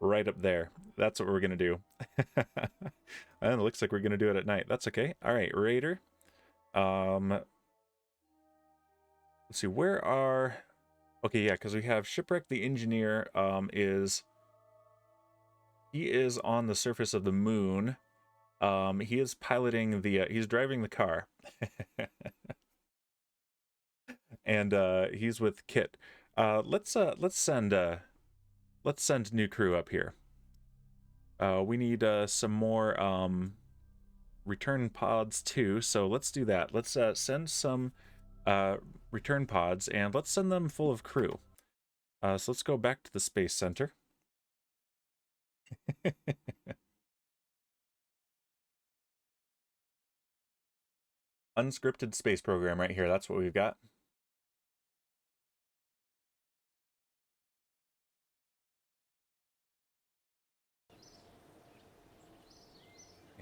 right up there. That's what we're gonna do. And it looks like we're gonna do it at night. That's okay. All right, Raider. Let's see, where are... Okay, yeah, because we have Shipwreck the Engineer. He is on the surface of the moon. He is piloting the... he's driving the car. And he's with Kit. Let's send new crew up here. We need some more return pods too, so let's do that. Let's send some return pods, and let's send them full of crew. So let's go back to the Space Center. Unscripted space program right here. That's what we've got.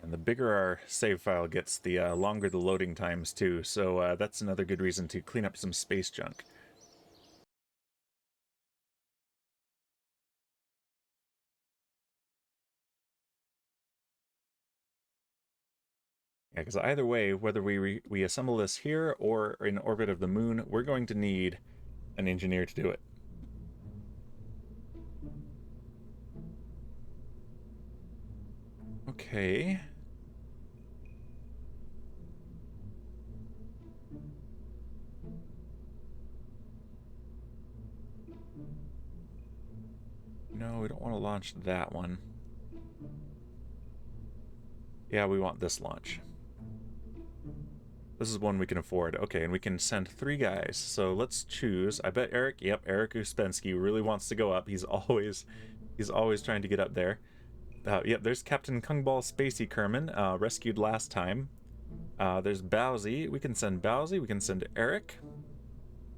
And the bigger our save file gets, the longer the loading times too. So that's another good reason to clean up some space junk. Yeah, because either way, whether we assemble this here or in orbit of the moon, we're going to need an engineer to do it. Okay. No, we don't want to launch that one. Yeah, we want this launch. This is one we can afford. Okay, and we can send 3 guys. So let's choose. I bet Eric, yep, Eric Uspensky really wants to go up. He's always trying to get up there. Yep, there's Captain Kungball Spacey Kerman, rescued last time. There's Bowsy. We can send Bowsy. We can send Eric.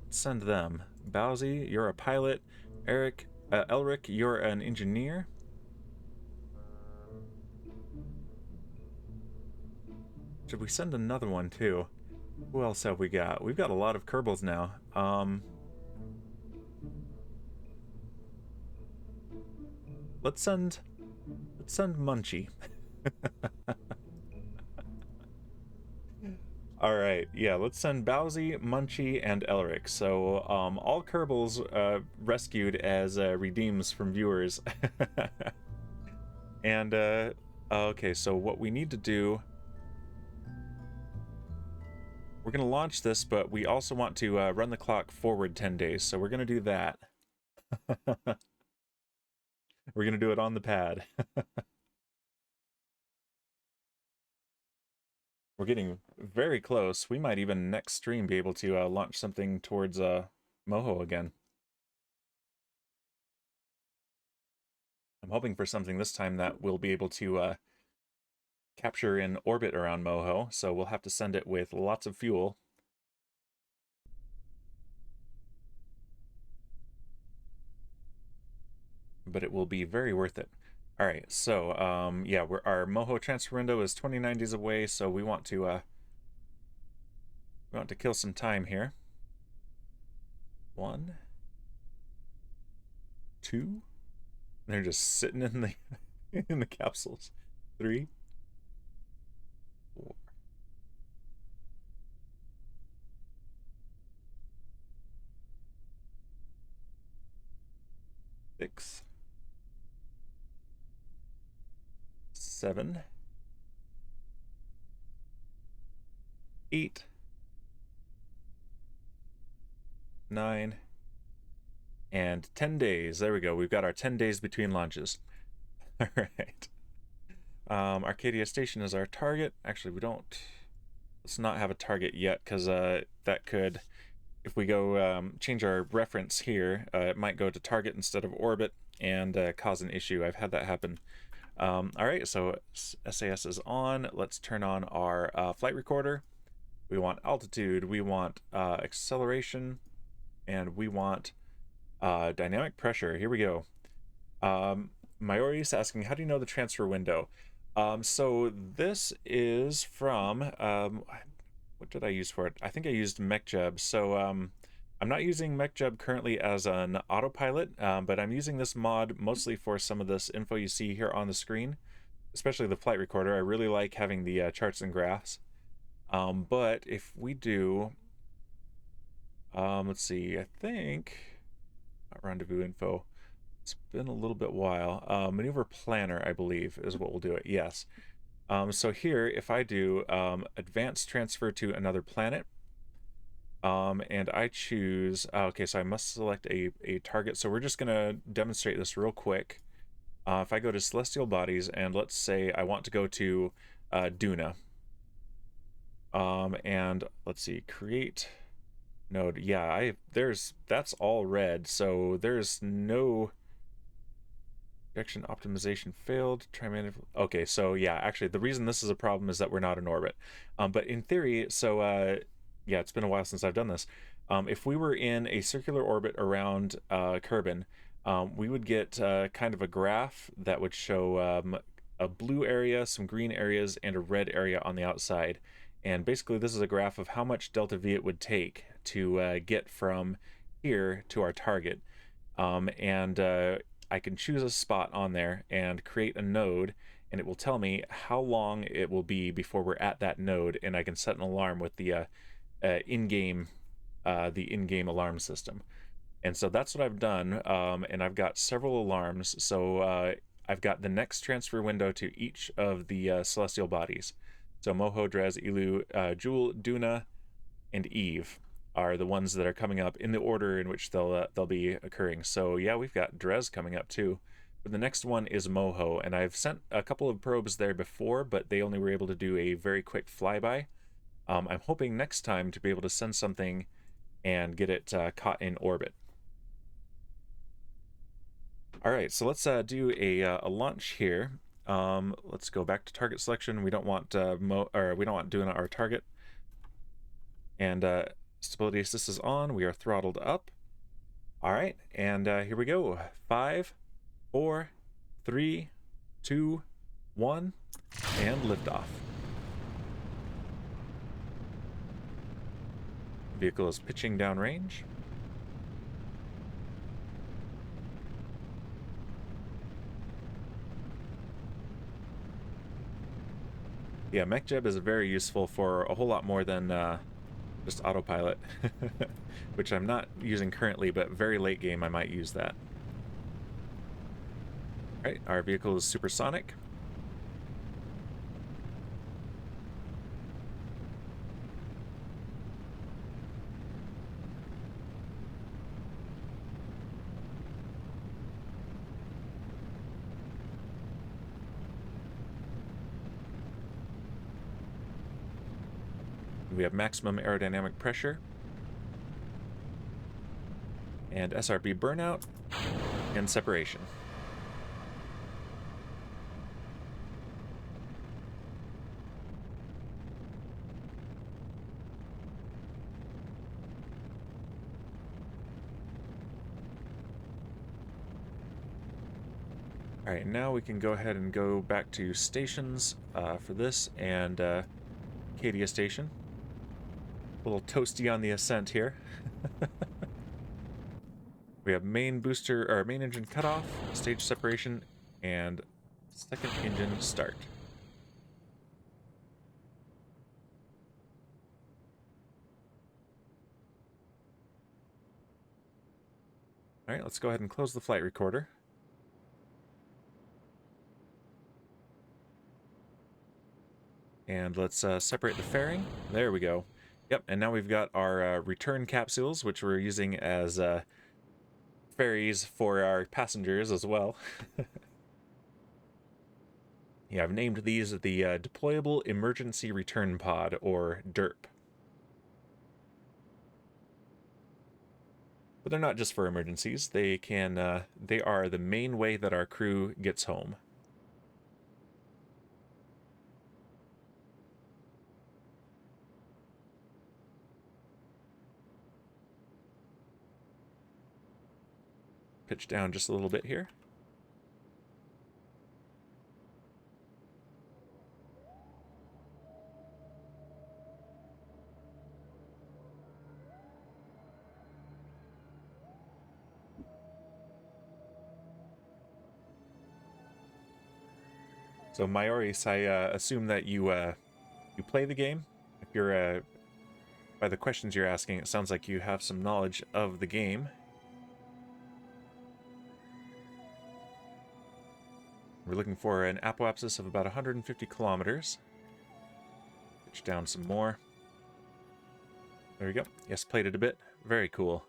Let's send them. Bowsy, you're a pilot. Eric, Elric, you're an engineer. Should we send another one too? Who else have we got? We've got a lot of Kerbals now. Let's send Munchie. All right, yeah, let's send Bowsy, Munchie, and Elric. So all Kerbals rescued as redeems from viewers. And okay, so what we need to do, we're gonna launch this, but we also want to run the clock forward 10 days, so we're gonna do that. We're gonna do it on the pad. We're getting very close. We might even next stream be able to launch something towards Moho again. I'm hoping for something this time that we'll be able to capture in orbit around Moho, so we'll have to send it with lots of fuel. But it will be very worth it. All right, so yeah, our Moho transfer window is 29 days away, so we want to kill some time here. 1, 2. They're just sitting in the in the capsules. 3, 4, 6, 7, 8, 9, and 10 days. There we go. We've got our 10 days between launches. All right. Arcadia Station is our target. Actually, let's not have a target yet, because that could, if we go change our reference here, it might go to target instead of orbit and cause an issue. I've had that happen. All right, so SAS is on. Let's turn on our flight recorder. We want altitude, we want acceleration, and we want dynamic pressure. Here we go. Mayori is asking, how do you know the transfer window? So this is from, what did I use for it? I think I used MechJeb. So I'm not using MechJeb currently as an autopilot, but I'm using this mod mostly for some of this info you see here on the screen, especially the flight recorder. I really like having the charts and graphs. But if we do, let's see, I think, rendezvous info, it's been a little bit while. Maneuver planner, I believe, is what we'll do it. Yes. So here, if I do advanced transfer to another planet, and I choose, okay, so I must select a target. So we're just going to demonstrate this real quick. If I go to celestial bodies, and let's say I want to go to Duna, and let's see, create node. Yeah, that's all red, so there's no projection optimization failed. Okay, so yeah, actually the reason this is a problem is that we're not in orbit. But in theory, so yeah, it's been a while since I've done this. If we were in a circular orbit around Kerbal, we would get kind of a graph that would show a blue area, some green areas, and a red area on the outside. And basically this is a graph of how much delta V it would take to get from here to our target. I can choose a spot on there and create a node, and it will tell me how long it will be before we're at that node, and I can set an alarm with the in-game alarm system. And so that's what I've done, and I've got several alarms. So I've got the next transfer window to each of the celestial bodies. So Moho, Dres, Ilu, Jewel, Duna, and Eve are the ones that are coming up in the order in which they'll be occurring. So yeah, we've got Dres coming up too. But the next one is Moho, and I've sent a couple of probes there before, but they only were able to do a very quick flyby. I'm hoping next time to be able to send something and get it caught in orbit. All right, so let's do a launch here. Let's go back to target selection. We don't want doing our target. And stability assist is on. We are throttled up. All right, and here we go. 5, 4, 3, 2, 1, and liftoff. Vehicle is pitching downrange. Yeah, MechJeb is very useful for a whole lot more than just autopilot, which I'm not using currently, but very late game I might use that. All right, our vehicle is supersonic. We have maximum aerodynamic pressure, and SRB burnout, and separation. All right, now we can go ahead and go back to stations for this, and Arcadia Station. A little toasty on the ascent here. We have main booster or main engine cutoff, stage separation, and Second engine start. All right, let's go ahead and close the flight recorder. And let's separate the fairing. There we go. Yep, and now we've got our return capsules, which we're using as ferries for our passengers as well. Yeah, I've named these the Deployable Emergency Return Pod, or DERP. But they're not just for emergencies. They are the main way that our crew gets home. Pitch down just a little bit here. So Maoris, I assume that you play the game. If you're by the questions you're asking, it sounds like you have some knowledge of the game. We're looking for an apoapsis of about 150 kilometers. Pitch down some more. There we go. Yes, played it a bit. Very cool.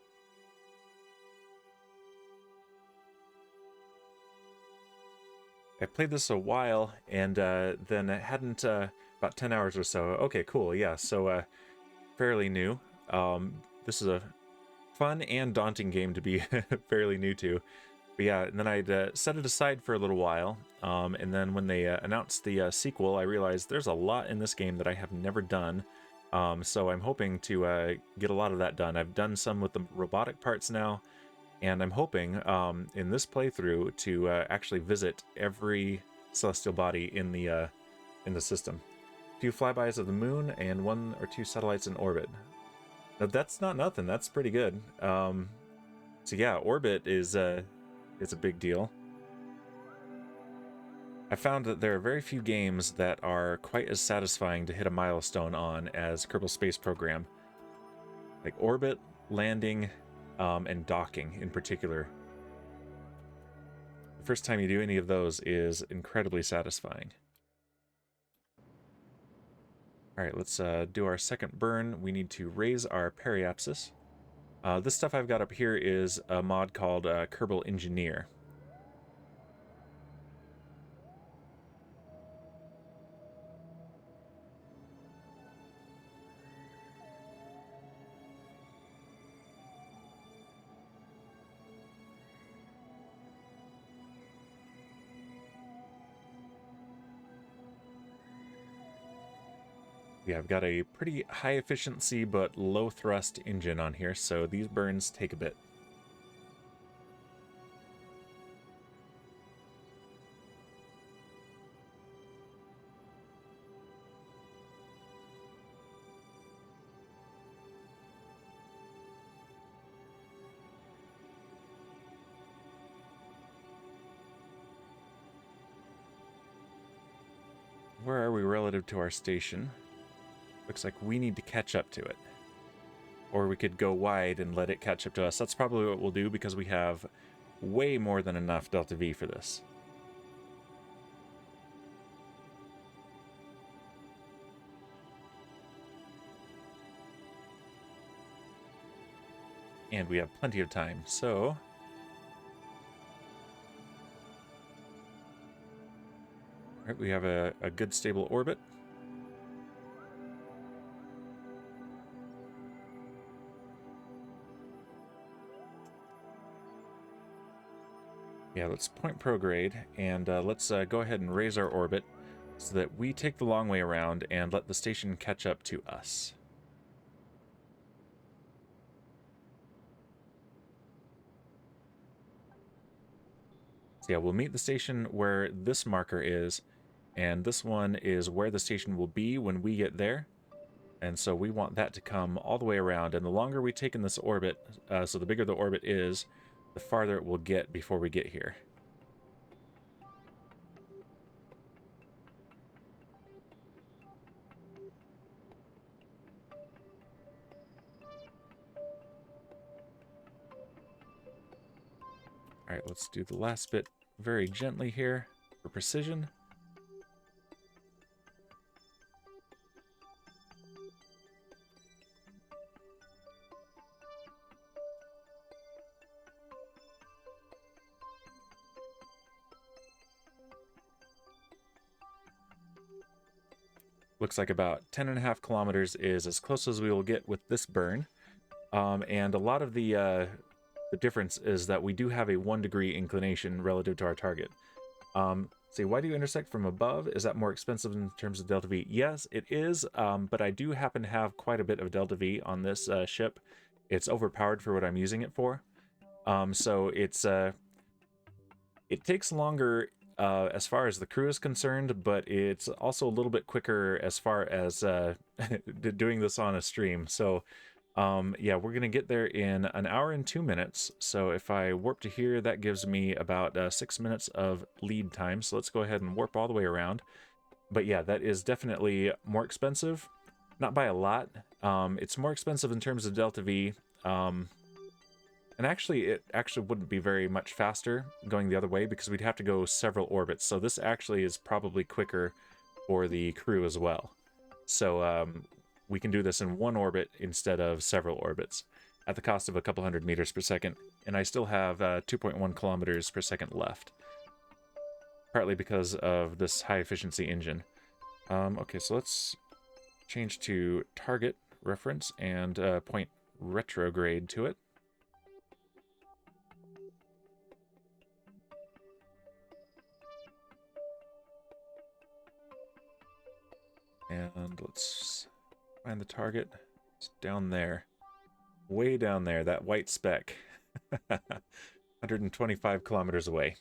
I played this a while, and then it hadn't, about 10 hours or so. Okay, cool, yeah, so fairly new. This is a fun and daunting game to be fairly new to. But yeah, and then I'd set it aside for a little while, and then when they announced the sequel, I realized there's a lot in this game that I have never done, so I'm hoping to get a lot of that done. I've done some with the robotic parts now, and I'm hoping in this playthrough to actually visit every celestial body in the system. 2 flybys of the moon and 1 or 2 satellites in orbit. Now that's not nothing. That's pretty good. So yeah, orbit is it's a big deal. I found that there are very few games that are quite as satisfying to hit a milestone on as Kerbal Space Program. Like orbit, landing, and docking in particular. The first time you do any of those is incredibly satisfying. Alright, let's do our second burn. We need to raise our periapsis. This stuff I've got up here is a mod called Kerbal Engineer. Yeah, I've got a pretty high efficiency but low thrust engine on here, so these burns take a bit. Where are we relative to our station? Looks like we need to catch up to it. Or we could go wide and let it catch up to us. That's probably what we'll do because we have way more than enough Delta V for this. And we have plenty of time, so... Alright, we have a good stable orbit. Yeah, let's point prograde, and let's go ahead and raise our orbit so that we take the long way around and let the station catch up to us. So yeah, we'll meet the station where this marker is, and this one is where the station will be when we get there. And so we want that to come all the way around, and the longer we take in this orbit, so the bigger the orbit is, the farther it will get before we get here. All right, let's do the last bit very gently here for precision. Looks like about 10.5 kilometers is as close as we will get with this burn. And a lot of the difference is that we do have a 1 degree inclination relative to our target. See, why do you intersect from above? Is that more expensive in terms of delta V? Yes, it is, but I do happen to have quite a bit of delta V on this ship. It's overpowered for what I'm using it for. So it's it takes longer as far as the crew is concerned, but it's also a little bit quicker as far as doing this on a stream. So yeah, we're going to get there in 1 hour and 2 minutes. So if I warp to here, that gives me about 6 minutes of lead time. So let's go ahead and warp all the way around. But yeah, that is definitely more expensive. Not by a lot. It's more expensive in terms of delta V. And actually, it actually wouldn't be very much faster going the other way because we'd have to go several orbits. So this actually is probably quicker for the crew as well. So we can do this in 1 orbit instead of several orbits at the cost of a couple hundred meters per second. And I still have 2.1 kilometers per second left, partly because of this high efficiency engine. Okay, so let's change to target reference and point retrograde to it. And let's find the target. It's down there. Way down there, that white speck. 125 kilometers away.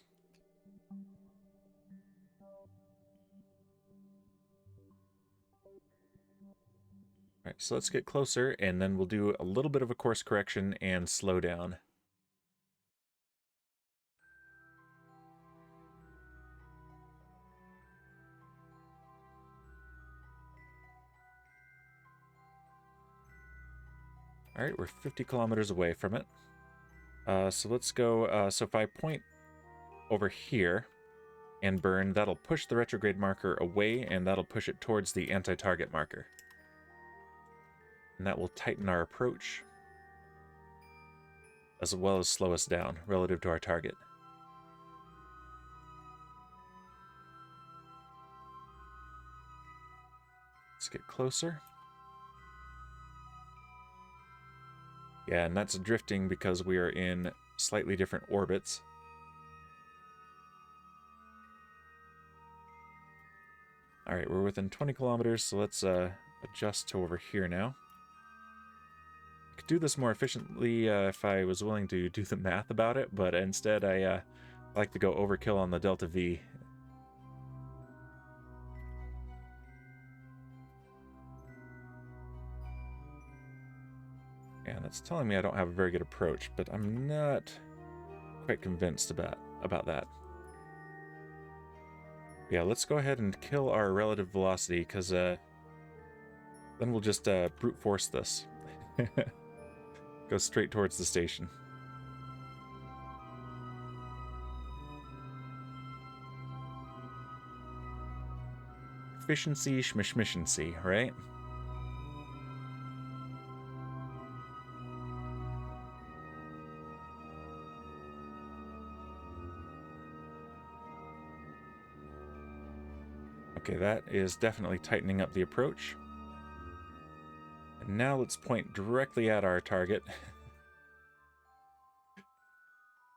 Alright, so let's get closer, and then we'll do a little bit of a course correction and slow down. Alright, we're 50 kilometers away from it. So let's go, so if I point over here and burn, that'll push the retrograde marker away, and that'll push it towards the anti-target marker. And that will tighten our approach, as well as slow us down relative to our target. Let's get closer. Yeah, and that's drifting because we are in slightly different orbits. Alright, we're within 20 kilometers, so let's adjust to over here now. I could do this more efficiently if I was willing to do the math about it, but instead I like to go overkill on the delta V. And it's telling me I don't have a very good approach, but I'm not quite convinced about that. Yeah, let's go ahead and kill our relative velocity, because then we'll just brute force this. Go straight towards the station. Efficiency, schmishmishency, right? Okay, that is definitely tightening up the approach. And now let's point directly at our target.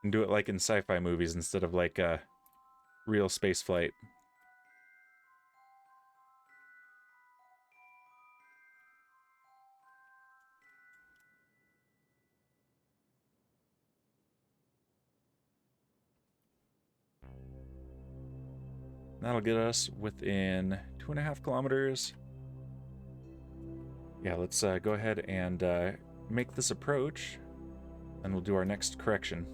And do it like in sci-fi movies instead of like a real space flight. That'll get us within 2.5 kilometers. Yeah, let's go ahead and make this approach, and we'll do our next correction.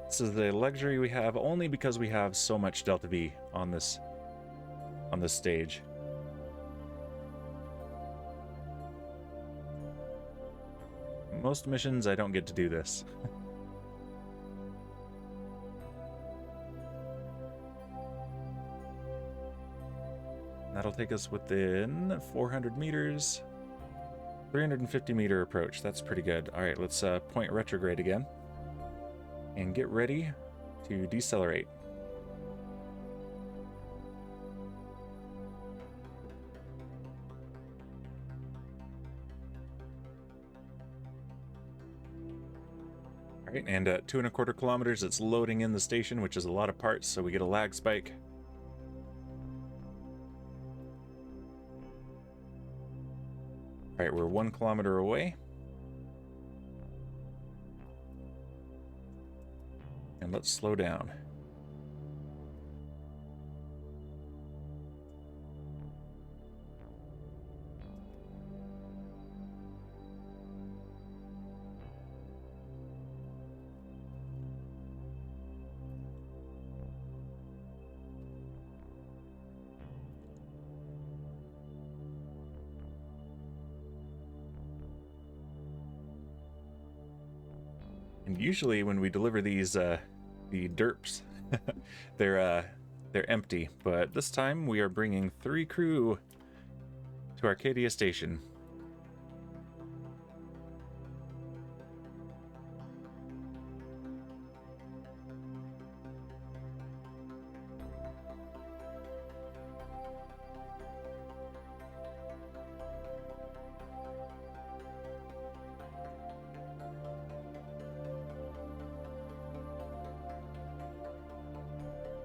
This is the luxury we have only because we have so much delta V on this stage. Most missions, I don't get to do this. That'll take us within 400 meters. 350 meter approach. That's pretty good. All right, let's point retrograde again. And get ready to decelerate. All right, and at 2¼ kilometers, it's loading in the station, which is a lot of parts, so we get a lag spike. All right, we're 1 kilometer away. And let's slow down. And usually when we deliver these, the derps, they're empty. But this time we are bringing 3 crew to Arcadia Station.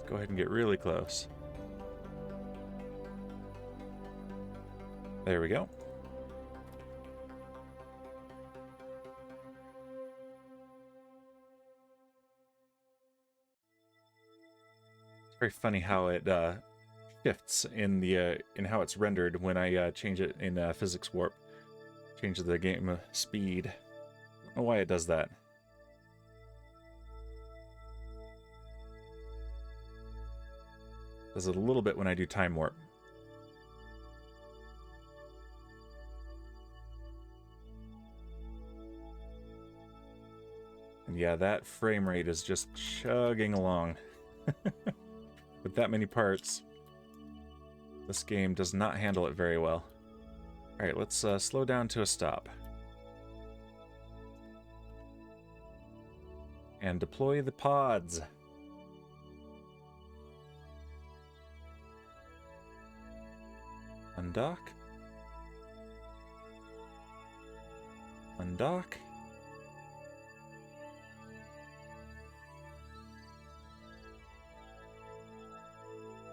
Go ahead and get really close. There we go. It's very funny how it shifts in the in how it's rendered when I change it in physics warp. Change the game speed. I don't know why it does that. Does it a little bit when I do time warp. And yeah, that frame rate is just chugging along. With that many parts, this game does not handle it very well. Alright, let's slow down to a stop. And deploy the pods. Undock. Undock.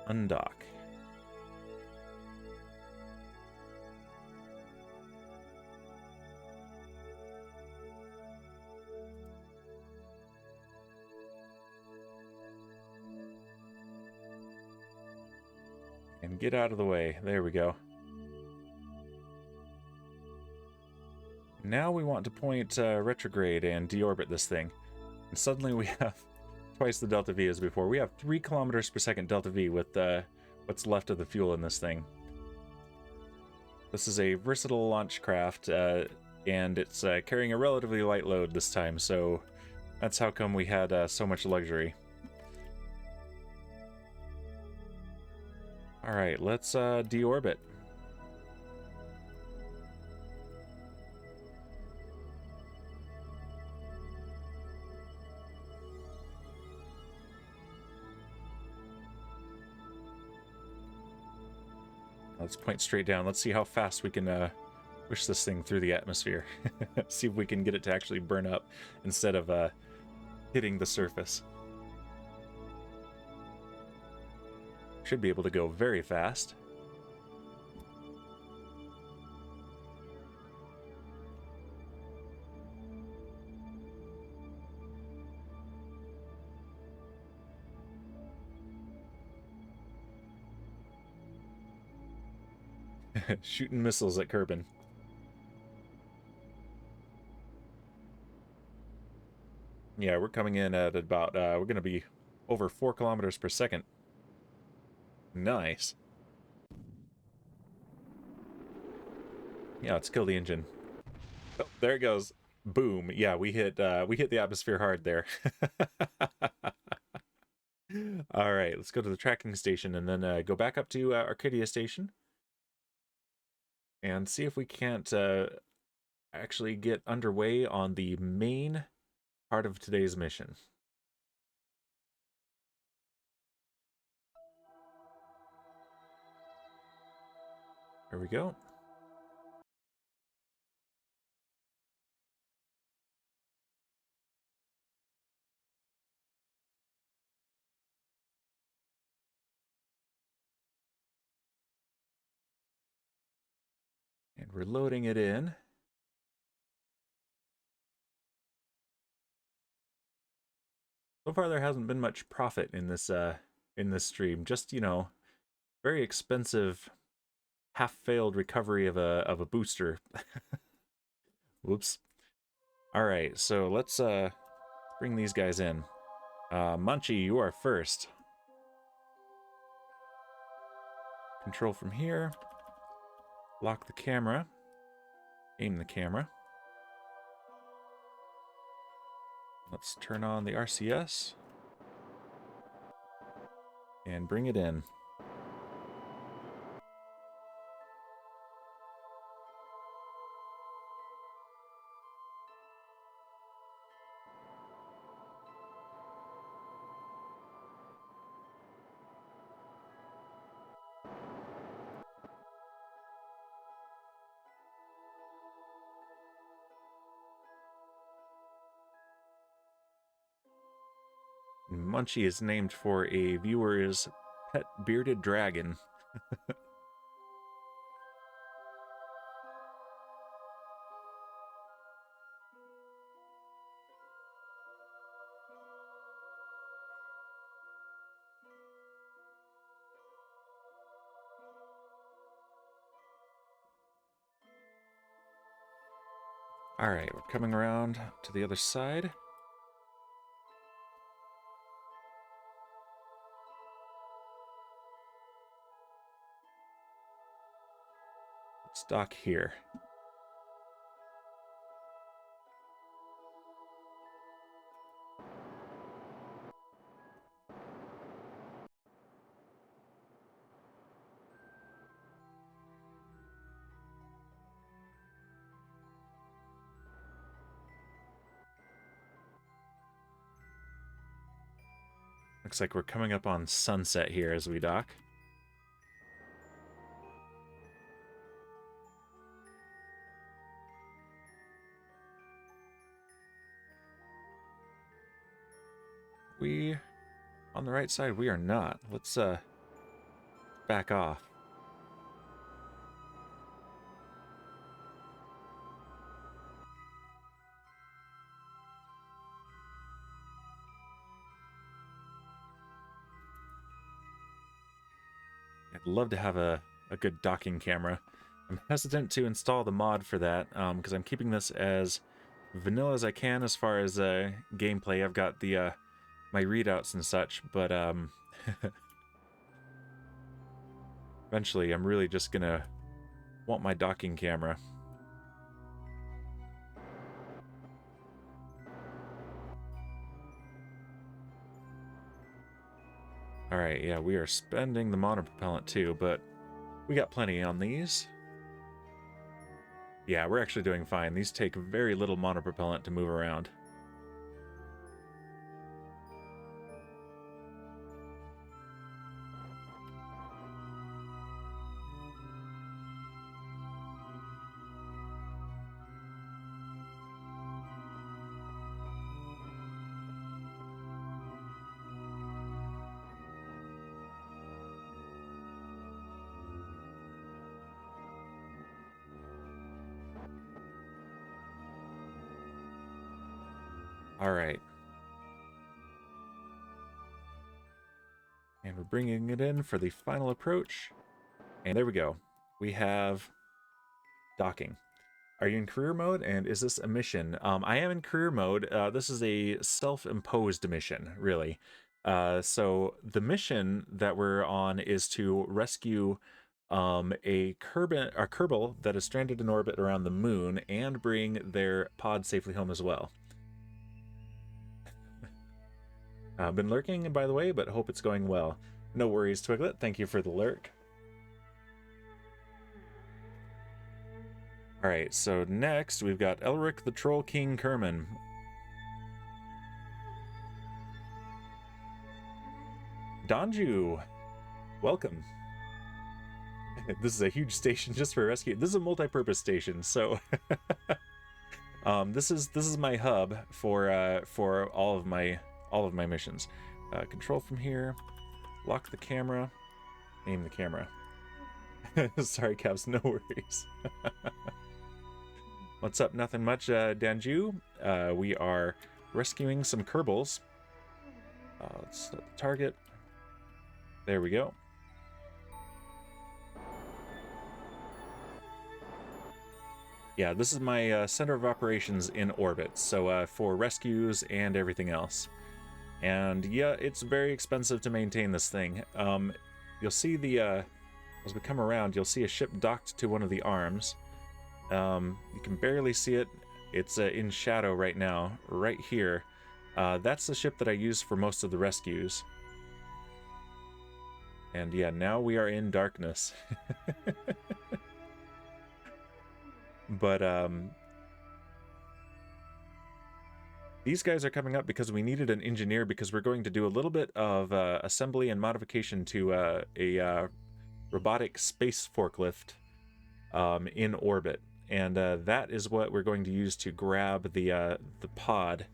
Undock. And get out of the way. There we go. Now we want to point retrograde and deorbit this thing. And suddenly we have twice the delta V as before. We have 3 kilometers per second delta V with what's left of the fuel in this thing. This is a versatile launch craft, and it's carrying a relatively light load this time, so that's how come we had so much luxury. Alright, let's deorbit. Let's point straight down. Let's see how fast we can push this thing through the atmosphere. See if we can get it to actually burn up instead of hitting the surface. Should be able to go very fast. Shooting missiles at Kerbal. Yeah, we're coming in at about, we're going to be over 4 kilometers per second. Nice. Yeah, let's kill the engine. Oh, there it goes. Boom. Yeah, we hit the atmosphere hard there. All right, let's go to the tracking station and then go back up to Arcadia Station and see if we can't actually get underway on the main part of today's mission. There we go. And we're loading it in. So far there hasn't been much profit in this stream. Just, you know, very expensive half-failed recovery of a booster. Whoops. All right, so let's bring these guys in. Munchie, you are first. Control from here. Lock the camera. Aim the camera. Let's turn on the RCS. And bring it in. Munchie is named for a viewer's pet bearded dragon. All right, we're coming around to the other side. Let's dock here. Looks like we're coming up on sunset here as we dock. We on the right side? We are not. Let's back off. I'd love to have a good docking camera. I'm hesitant to install the mod for that because I'm keeping this as vanilla as I can as far as gameplay. I've got the my readouts and such, but eventually I'm really just gonna want my docking camera. Alright, yeah, we are spending the monopropellant too, but we got plenty on these. Yeah, we're actually doing fine. These take very little monopropellant to move around. All right. And we're bringing it in for the final approach. And there we go. We have docking. Are you in career mode? And is this a mission? I am in career mode. This is a self-imposed mission, really. So the mission that we're on is to rescue a Kerbal that is stranded in orbit around the moon and bring their pod safely home as well. I've been lurking, by the way, but hope it's going well. No worries, Twiglet. Thank you for the lurk. Alright, so next we've got Elric the Troll King Kerman. Donju, welcome. This is a huge station just for rescue. This is a multi-purpose station, so this is my hub for all of my missions. Control from here, lock the camera, aim the camera. Sorry, Caps, no worries. What's up? Nothing much, Danju. We are rescuing some Kerbals. Let's set the target. There we go. Yeah, this is my center of operations in orbit, so for rescues and everything else. And yeah, it's very expensive to maintain this thing. You'll see the, as we come around, you'll see a ship docked to one of the arms. You can barely see it. It's in shadow right now, right here. That's the ship that I use for most of the rescues. And yeah, now we are in darkness. But these guys are coming up because we needed an engineer, because we're going to do a little bit of assembly and modification to a robotic space forklift in orbit. And that is what we're going to use to grab the pod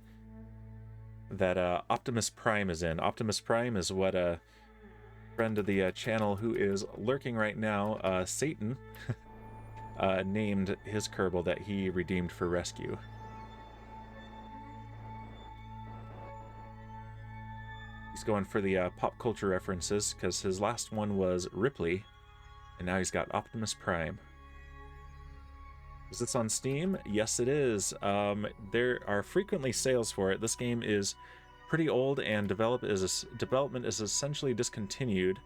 that Optimus Prime is in. Optimus Prime is what a friend of the channel who is lurking right now, Satan, named his Kerbal that he redeemed for rescue. He's going for the pop culture references, because his last one was Ripley, and now he's got Optimus Prime. Is this on Steam? Yes, it is. There are frequently sales for it. This game is pretty old, and development is essentially discontinued.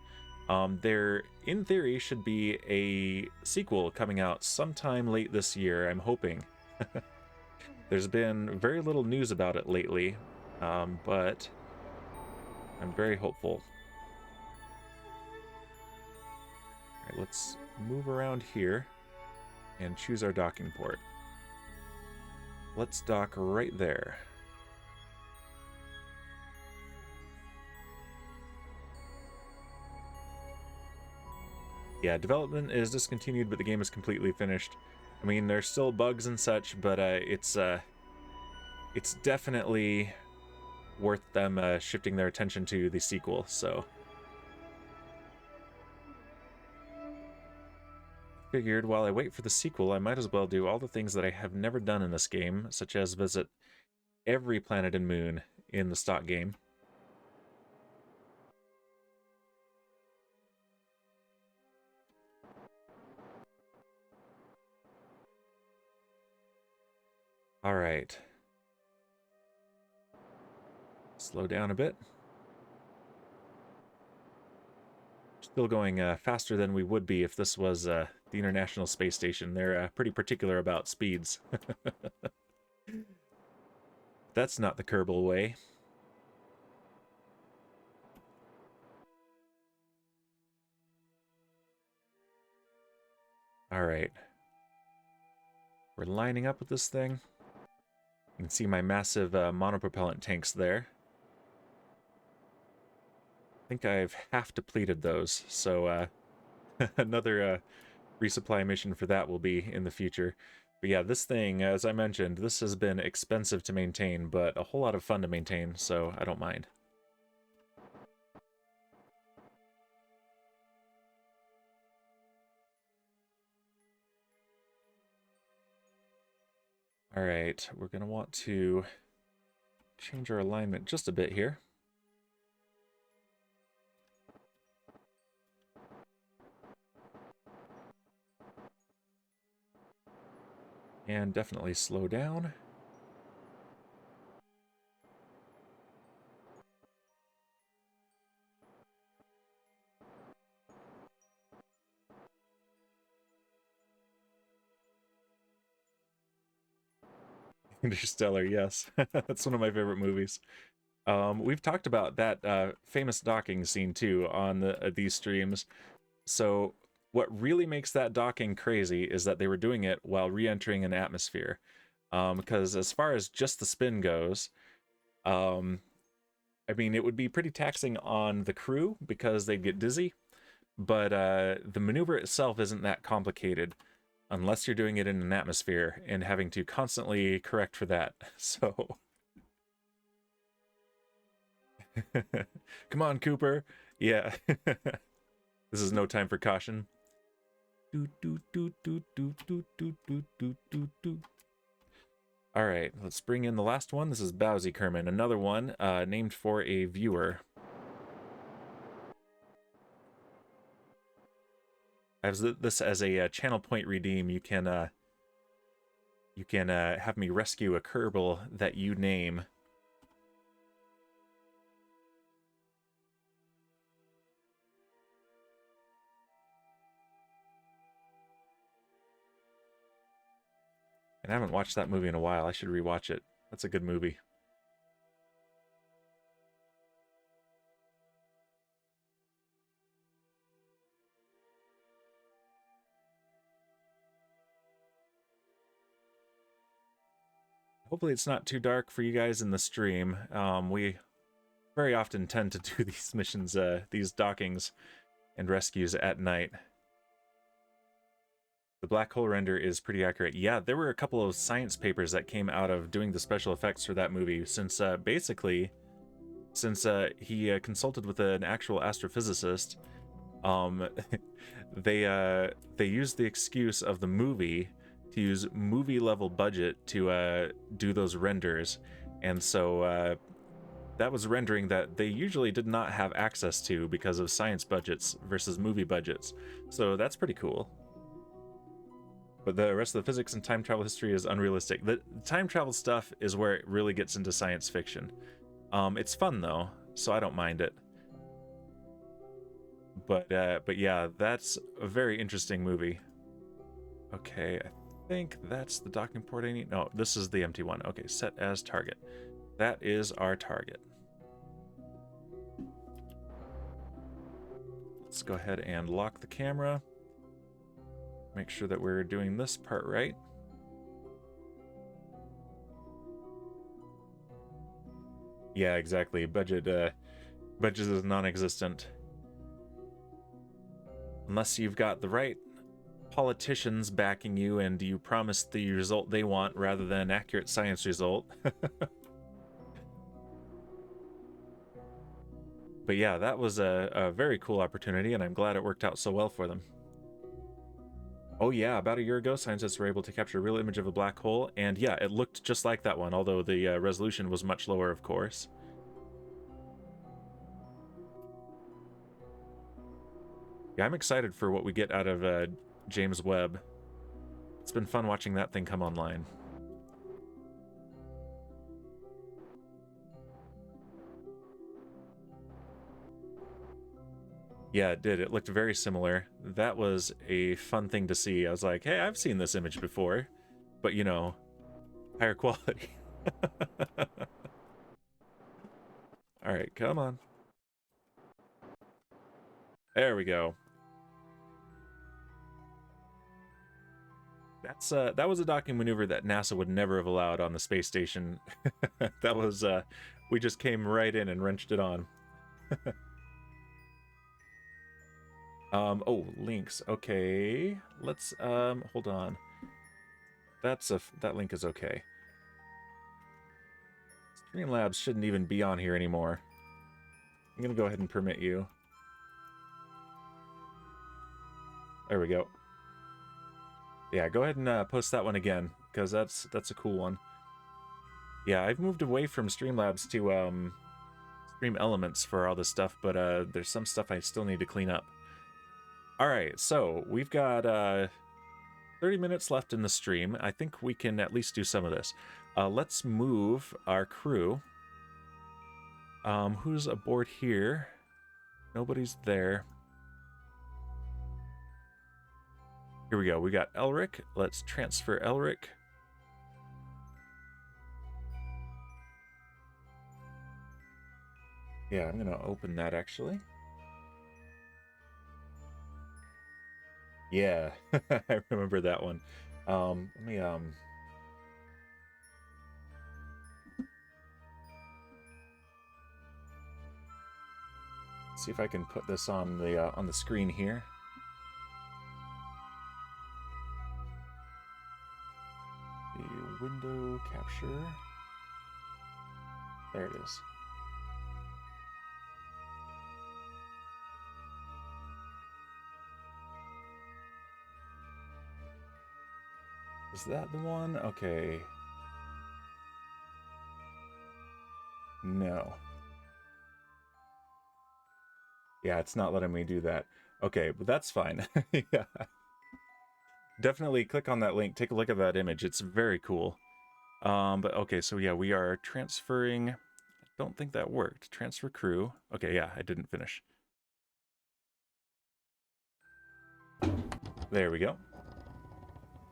There, in theory, should be a sequel coming out sometime late this year, I'm hoping. There's been very little news about it lately, but I'm very hopeful. All right, let's move around here and choose our docking port. Let's dock right there. Yeah, development is discontinued, but the game is completely finished. I mean, there's still bugs and such, but it's definitely worth them shifting their attention to the sequel, so. Figured while I wait for the sequel, I might as well do all the things that I have never done in this game, such as visit every planet and moon in the stock game. All right. Slow down a bit. Still going faster than we would be if this was the International Space Station. They're pretty particular about speeds. That's not the Kerbal way. All right. We're lining up with this thing. You can see my massive monopropellant tanks there. I think I've half depleted those, so another resupply mission for that will be in the future. But yeah, this thing, as I mentioned, this has been expensive to maintain, but a whole lot of fun to maintain, so I don't mind. All right, we're going to want to change our alignment just a bit here. And definitely slow down. Interstellar, yes. That's one of my favorite movies. We've talked about that famous docking scene too on these streams. So what really makes that docking crazy is that they were doing it while re-entering an atmosphere. Because as far as just the spin goes, I mean, it would be pretty taxing on the crew because they'd get dizzy, but the maneuver itself isn't that complicated unless you're doing it in an atmosphere and having to constantly correct for that. So, come on, Cooper. Yeah. This is no time for caution. All right, let's bring in the last one. This is Bezos Kerman, another one named for a viewer. I have this as a channel point redeem. You can have me rescue a Kerbal that you name. And I haven't watched that movie in a while. I should rewatch it. That's a good movie. Hopefully it's not too dark for you guys in the stream. We very often tend to do these missions, these dockings and rescues at night. The black hole render is pretty accurate. Yeah, there were a couple of science papers that came out of doing the special effects for that movie, since basically, since he consulted with an actual astrophysicist, they used the excuse of the movie to use movie level budget to do those renders, and so that was rendering that they usually did not have access to because of science budgets versus movie budgets. So that's pretty cool. But the rest of the physics and time travel history is unrealistic. The time travel stuff is where it really gets into science fiction. It's fun though, so I don't mind it. But yeah, that's a very interesting movie. Okay, I think that's the docking port I need. No, this is the empty one. Okay, set as target. That is our target. Let's go ahead and lock the camera. Make sure that we're doing this part right. Yeah, exactly. Budget is non-existent. Unless you've got the right politicians backing you and you promise the result they want rather than an accurate science result. But yeah, that was a very cool opportunity, and I'm glad it worked out so well for them. Oh yeah, about a year ago, scientists were able to capture a real image of a black hole, and yeah, it looked just like that one, although the resolution was much lower, of course. Yeah, I'm excited for what we get out of James Webb. It's been fun watching that thing come online. Yeah, it did. It looked very similar. That was a fun thing to see. I was like, hey, I've seen this image before, but you know, higher quality. All right, come on. There we go. That was a docking maneuver that NASA would never have allowed on the space station. That was we just came right in and wrenched it on. Oh, links. Okay. Let's hold on. That link is okay. Streamlabs shouldn't even be on here anymore. I'm gonna go ahead and permit you. There we go. Yeah, go ahead and post that one again, because that's a cool one. Yeah, I've moved away from Streamlabs to Stream Elements for all this stuff, but there's some stuff I still need to clean up. Alright, so we've got 30 minutes left in the stream. I think we can at least do some of this. Let's move our crew. Who's aboard here? Nobody's there. Here we go. We got Elric. Let's transfer Elric. Yeah, I'm gonna open that actually. Yeah, I remember that one. Let me see if I can put this on the screen here. The window capture. There it is. Is that the one? Okay. No. Yeah, it's not letting me do that. Okay, but that's fine. Yeah. Definitely click on that link. Take a look at that image. It's very cool. But okay, so yeah, we are transferring. I don't think that worked. Transfer crew. Okay, yeah, I didn't finish. There we go.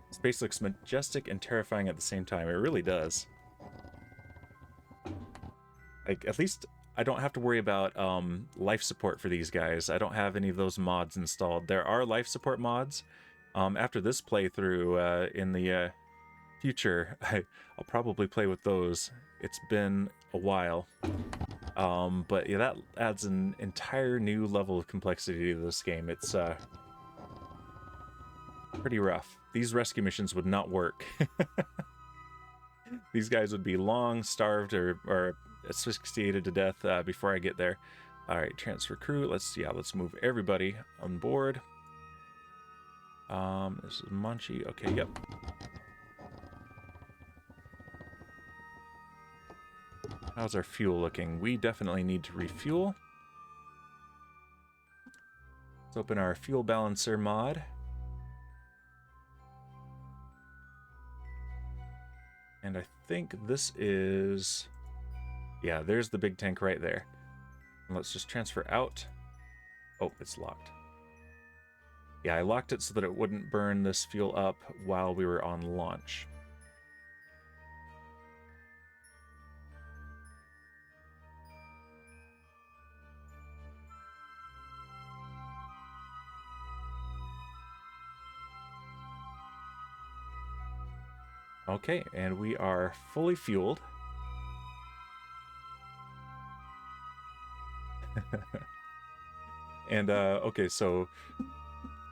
Space looks majestic and terrifying at the same time. It really does. Like, at least I don't have to worry about life support for these guys. I don't have any of those mods installed. There are life support mods. After this playthrough in the future, I'll probably play with those. It's been a while. But yeah, that adds an entire new level of complexity to this game. It's pretty rough. These rescue missions would not work. These guys would be long, starved, or asphyxiated to death before I get there. All right, transfer crew. Let's move everybody on board. This is Munchie. Okay, yep. How's our fuel looking? We definitely need to refuel. Let's open our fuel balancer mod. And I think this is... Yeah, there's the big tank right there. And let's just transfer out. Oh, it's locked. Yeah, I locked it so that it wouldn't burn this fuel up while we were on launch. Okay, and we are fully fueled. And, okay, so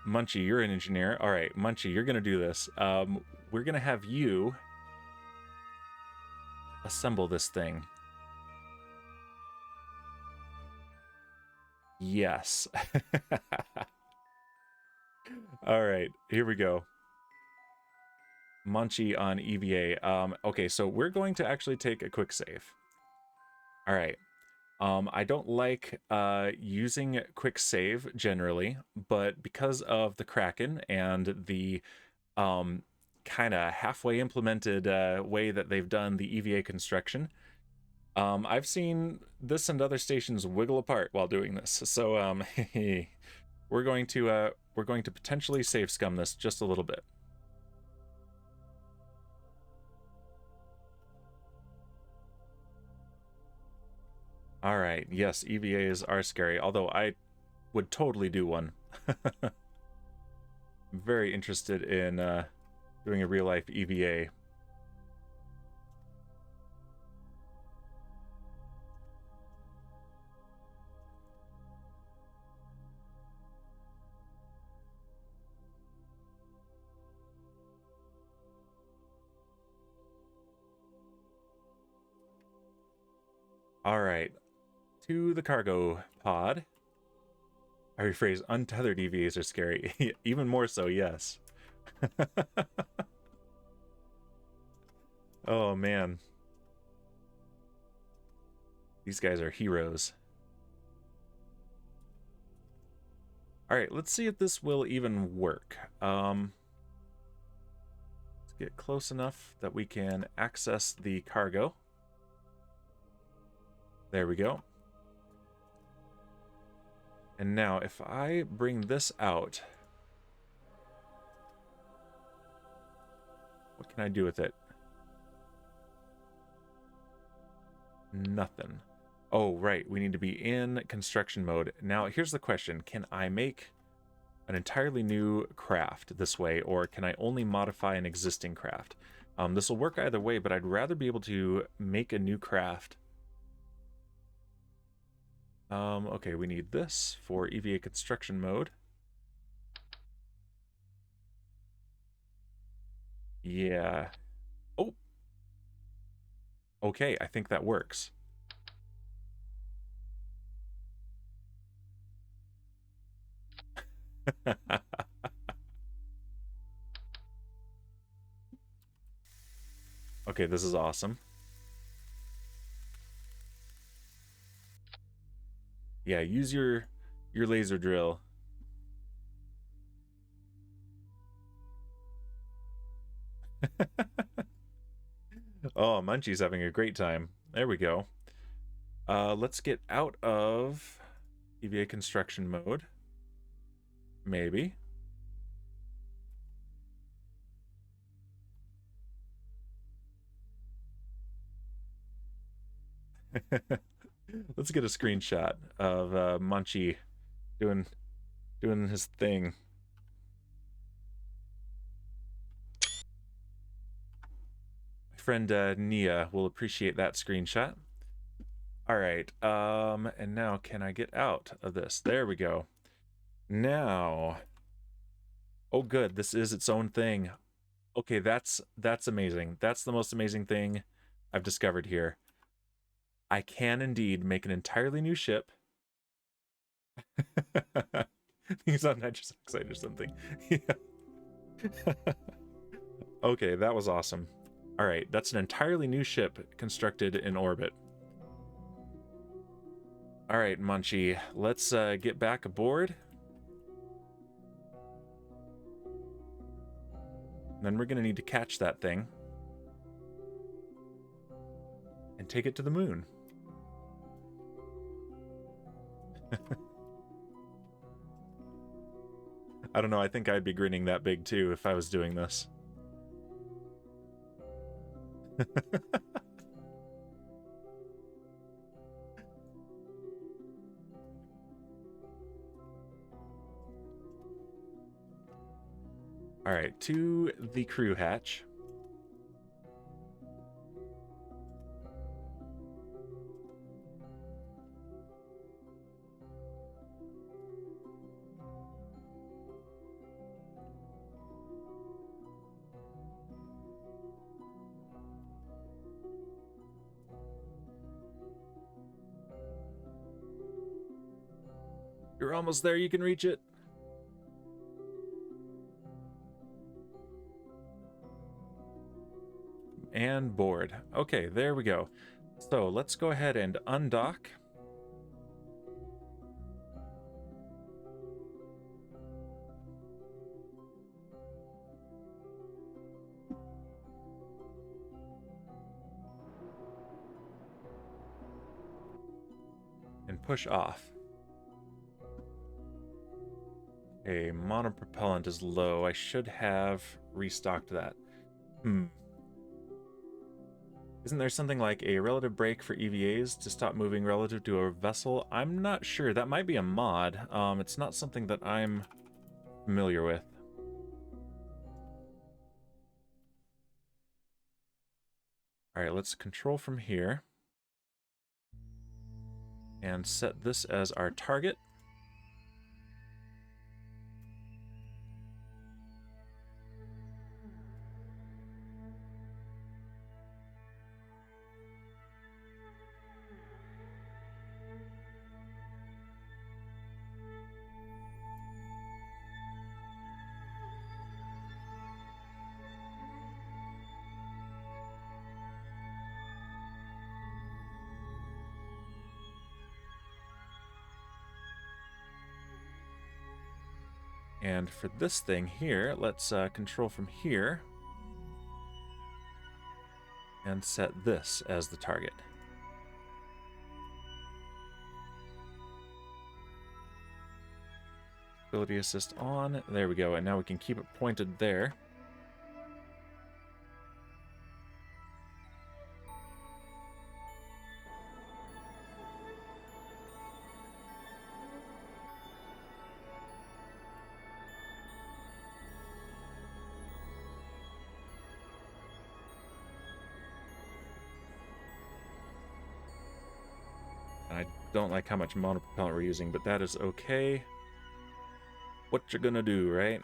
Munchie, you're an engineer. All right, Munchie, you're going to do this. We're going to have you assemble this thing. Yes. All right, here we go. Munchie on EVA. Okay, so we're going to actually take a quick save. All right. I don't like using quick save generally, but because of the Kraken and the kind of halfway implemented way that they've done the EVA construction, I've seen this and other stations wiggle apart while doing this. So we're going to potentially save scum this just a little bit. All right. Yes, EVAs are scary, although I would totally do one. Very interested in doing a real-life EVA. All right. To the cargo pod. I rephrase, untethered EVAs are scary. Even more so, yes. Oh, man. These guys are heroes. All right, let's see if this will even work. Let's get close enough that we can access the cargo. There we go. And now, if I bring this out, what can I do with it? Nothing. Oh, right. We need to be in construction mode. Now, here's the question. Can I make an entirely new craft this way, or can I only modify an existing craft? This will work either way, but I'd rather be able to make a new craft. Okay, we need this for EVA construction mode. Yeah. Oh. Okay, I think that works. Okay, this is awesome. Yeah, use your laser drill. Oh, Munchie's having a great time. There we go. Let's get out of EVA construction mode. Maybe. Let's get a screenshot of Munchie doing his thing. My friend Nia will appreciate that screenshot. All right, and now can I get out of this? There we go. Now, oh good, this is its own thing. Okay, that's amazing. That's the most amazing thing I've discovered here. I can indeed make an entirely new ship. He's on nitrous oxide or something. Okay, that was awesome. All right, that's an entirely new ship constructed in orbit. All right, Munchie, let's get back aboard. Then we're going to need to catch that thing and take it to the moon. I don't know, I think I'd be grinning that big too if I was doing this. All right, to the crew hatch. You're almost there, you can reach it. And board. Okay, there we go. So let's go ahead and undock. And push off. Okay, monopropellant is low. I should have restocked that. Isn't there something like a relative brake for EVAs to stop moving relative to a vessel? I'm not sure. That might be a mod. It's not something that I'm familiar with. All right, let's control from here. And set this as our target. And for this thing here, let's control from here and set this as the target. Ability assist on. There we go. And now we can keep it pointed there. I don't like how much monopropellant we're using, but that is okay. What you're gonna do, right?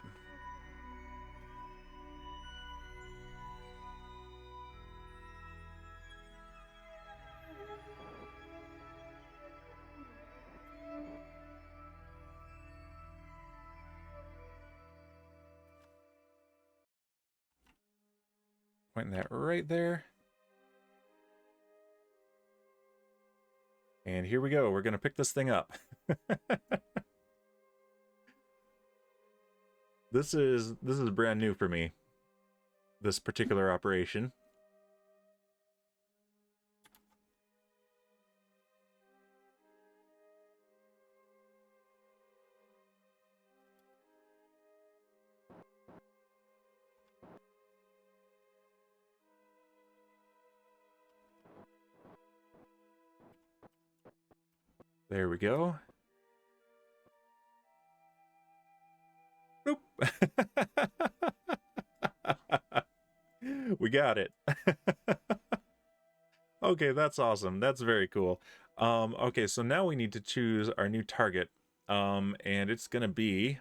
Pointing that right there. And here we go. We're going to pick this thing up. This is brand new for me. This particular operation. There we go. Boop. We got it. Okay, that's awesome. That's very cool. Okay, so now we need to choose our new target. And it's gonna be...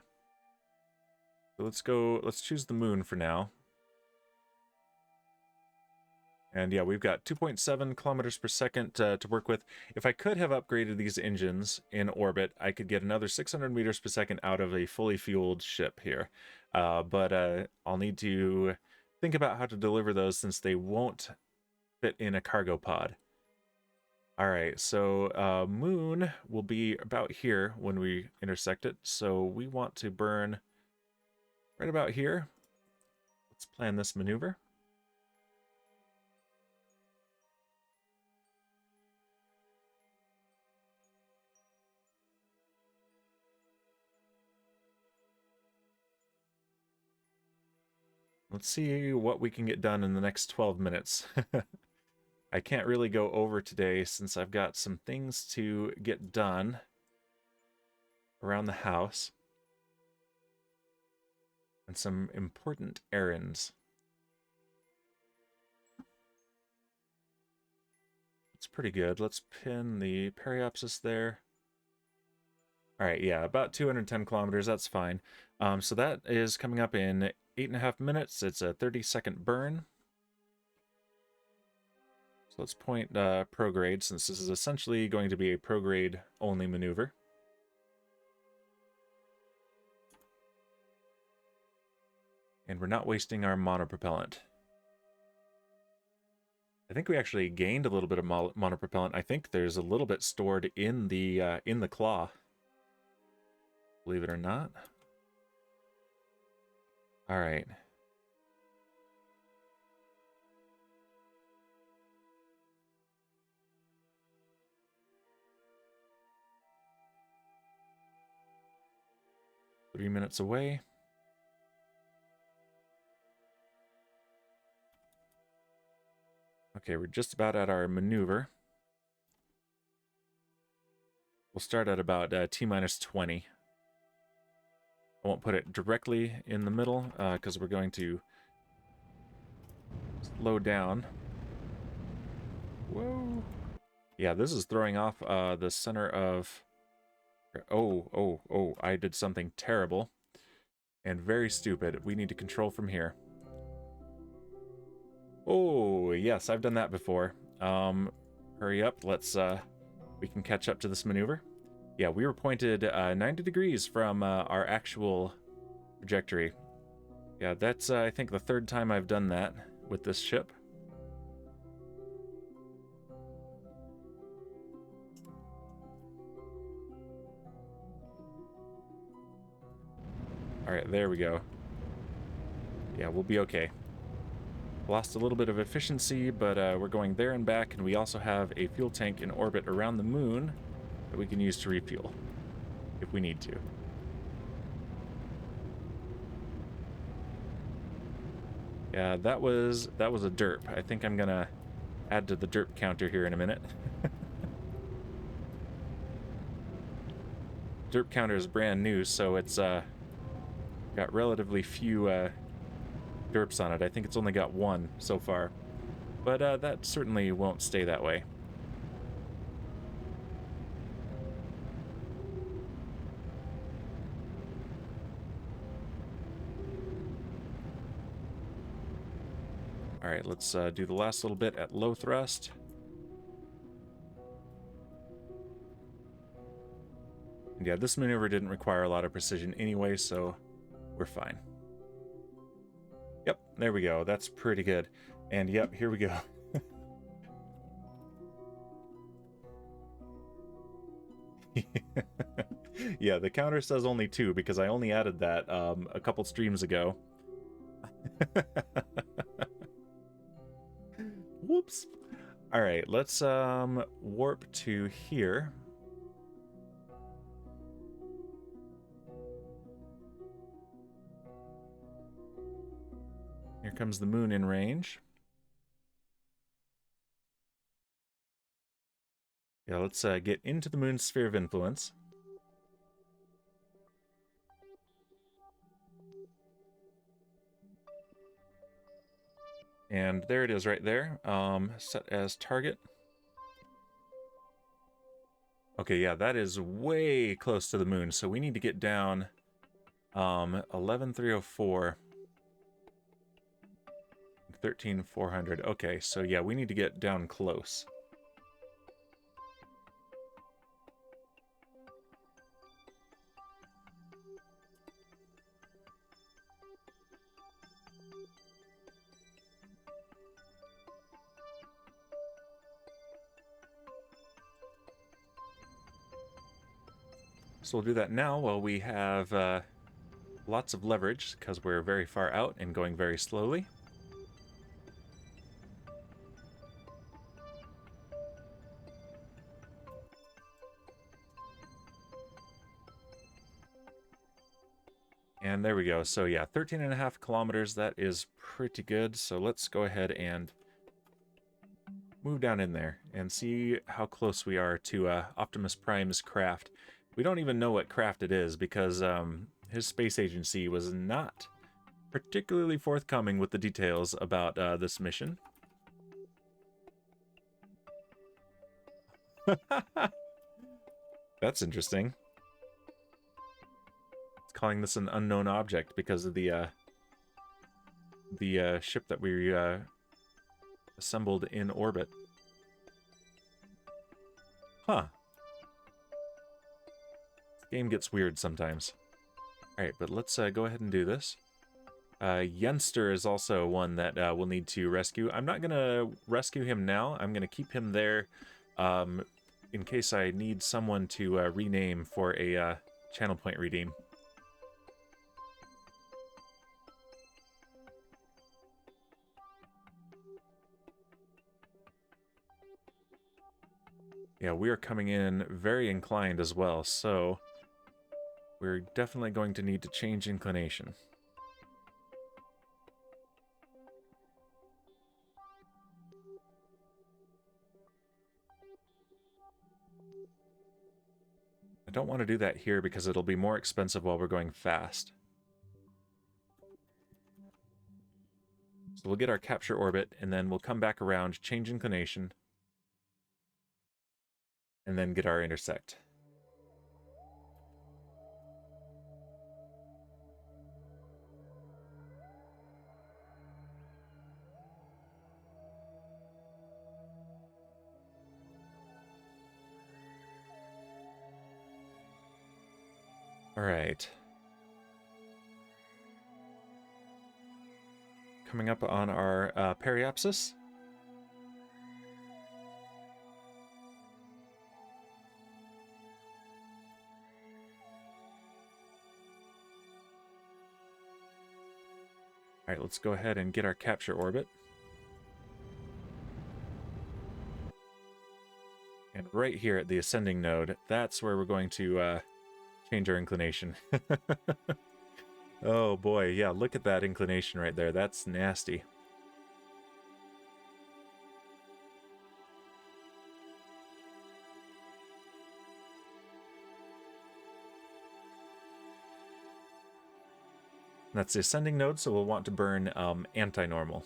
let's choose the moon for now. And yeah, we've got 2.7 kilometers per second to work with. If I could have upgraded these engines in orbit, I could get another 600 meters per second out of a fully fueled ship here. But I'll need to think about how to deliver those since they won't fit in a cargo pod. All right, so moon will be about here when we intersect it. So we want to burn right about here. Let's plan this maneuver. Let's see what we can get done in the next 12 minutes. I can't really go over today since I've got some things to get done around the house. And some important errands. It's pretty good. Let's pin the periapsis there. All right, yeah, about 210 kilometers. That's fine. So that is coming up in 8.5 minutes. It's a 30-second burn. So let's point prograde, since this is essentially going to be a prograde only maneuver. And we're not wasting our monopropellant. I think we actually gained a little bit of monopropellant. I think there's a little bit stored in the Klaw. Believe it or not. All right. Three minutes away. Okay, we're just about at our maneuver. We'll start at about T-minus 20. I won't put it directly in the middle because we're going to slow down. Whoa. Yeah, this is throwing off the center of... Oh, I did something terrible and very stupid. We need to control from here. Oh, yes, I've done that before. Hurry up, let's, we can catch up to this maneuver. Yeah, we were pointed 90 degrees from our actual trajectory. Yeah, that's, I think, the third time I've done that with this ship. Alright, there we go. Yeah, we'll be okay. Lost a little bit of efficiency, but we're going there and back, and we also have a fuel tank in orbit around the moon that we can use to refuel, if we need to. Yeah, that was a derp. I think I'm gonna add to the derp counter here in a minute. Derp counter is brand new, so it's got relatively few derps on it. I think it's only got one so far, but that certainly won't stay that way. All right, let's do the last little bit at low thrust. And yeah, this maneuver didn't require a lot of precision anyway, so we're fine. Yep, there we go. That's pretty good. And yep, here we go. Yeah, the counter says only 2 because I only added that a couple streams ago. Whoops. All right, let's warp to here. Here comes the moon in range. Yeah, let's get into the moon's sphere of influence. And there it is right there. Set as target. Okay, yeah, that is way close to the moon, so we need to get down 11,304. 13,400. Okay, so yeah, we need to get down close. So we'll do that now while we have lots of leverage, because we're very far out and going very slowly. And there we go. So yeah, 13.5 kilometers, that is pretty good. So let's go ahead and move down in there and see how close we are to Optimus Prime's craft. We don't even know what craft it is because his space agency was not particularly forthcoming with the details about this mission. That's interesting. It's calling this an unknown object because of the ship that we assembled in orbit. Huh. This game gets weird sometimes. Alright, but let's go ahead and do this. Youngster is also one that we'll need to rescue. I'm not going to rescue him now. I'm going to keep him there in case I need someone to rename for a channel point redeem. Yeah, we are coming in very inclined as well, so we're definitely going to need to change inclination. I don't want to do that here because it'll be more expensive while we're going fast. So we'll get our capture orbit, and then we'll come back around, change inclination, and then get our intersect. All right. Coming up on our periapsis. All right, let's go ahead and get our capture orbit. And right here at the ascending node, that's where we're going to change our inclination. Oh boy, yeah, look at that inclination right there. That's nasty. That's the ascending node, so we'll want to burn anti-normal.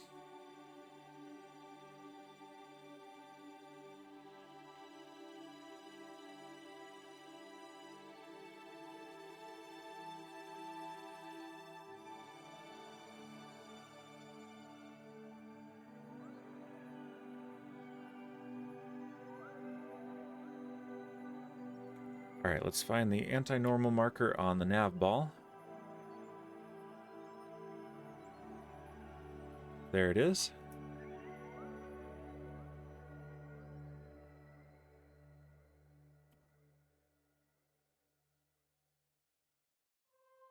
Alright, let's find the anti-normal marker on the nav ball. There it is.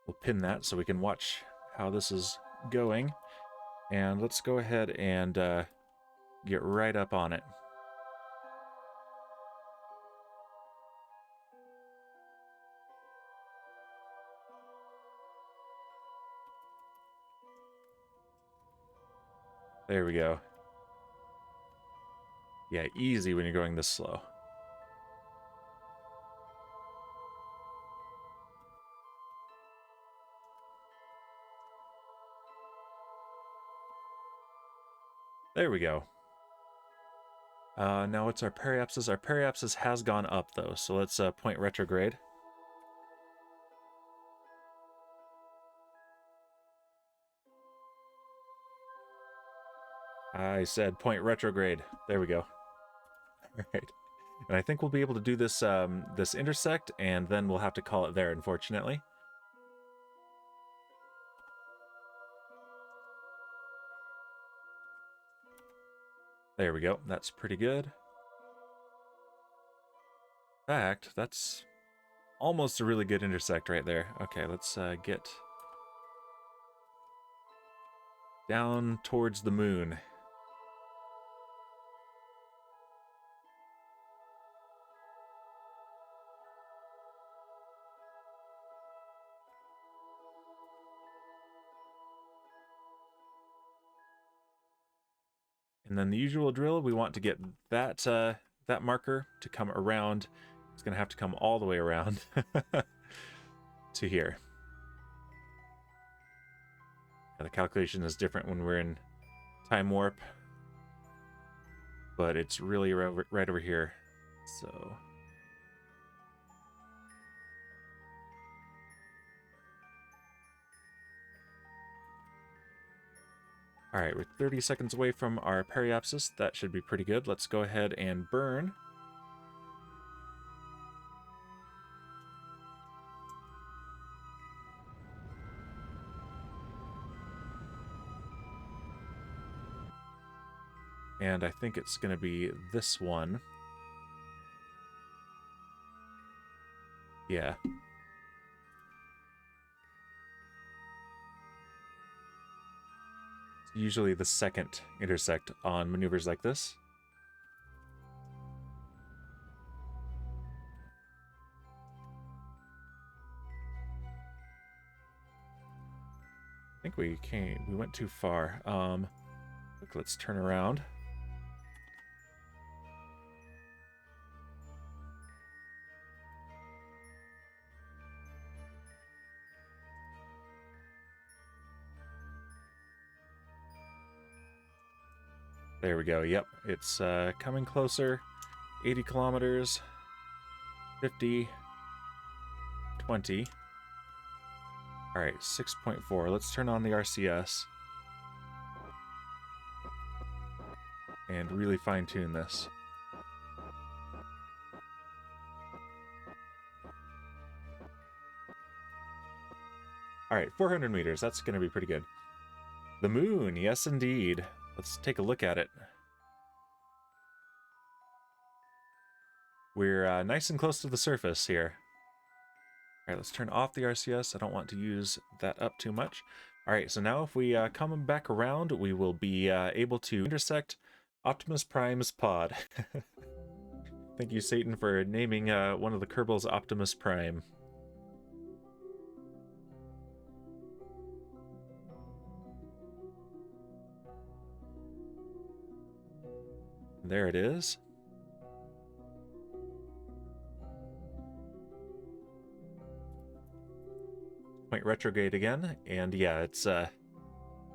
We'll pin that so we can watch how this is going. And let's go ahead and get right up on it. There we go. Yeah, easy when you're going this slow. There we go. Now what's our periapsis? Our periapsis has gone up though, so let's point retrograde. I said point retrograde. There we go. All right. And I think we'll be able to do this this intersect, and then we'll have to call it there, unfortunately. There we go. That's pretty good. In fact, that's almost a really good intersect right there. Okay, let's get down towards the moon. And then the usual drill, we want to get that that marker to come around. It's going to have to come all the way around to here. And the calculation is different when we're in time warp, but it's really right over here. So all right, we're 30 seconds away from our periapsis. That should be pretty good. Let's go ahead and burn. And I think it's going to be this one. Yeah. It's usually the second intersect on maneuvers like this. I think we went too far. Let's turn around. There we go. Yep, it's coming closer. 80 kilometers. 50. 20. All right, 6.4. Let's turn on the RCS and really fine-tune this. All right, 400 meters. That's going to be pretty good. The moon, yes indeed. Let's take a look at it. We're nice and close to the surface here. All right, let's turn off the RCS. I don't want to use that up too much. All right, so now if we come back around, we will be able to intersect Optimus Prime's pod. Thank you, Satan, for naming one of the Kerbals Optimus Prime. There it is. Point retrograde again, and yeah, it's we're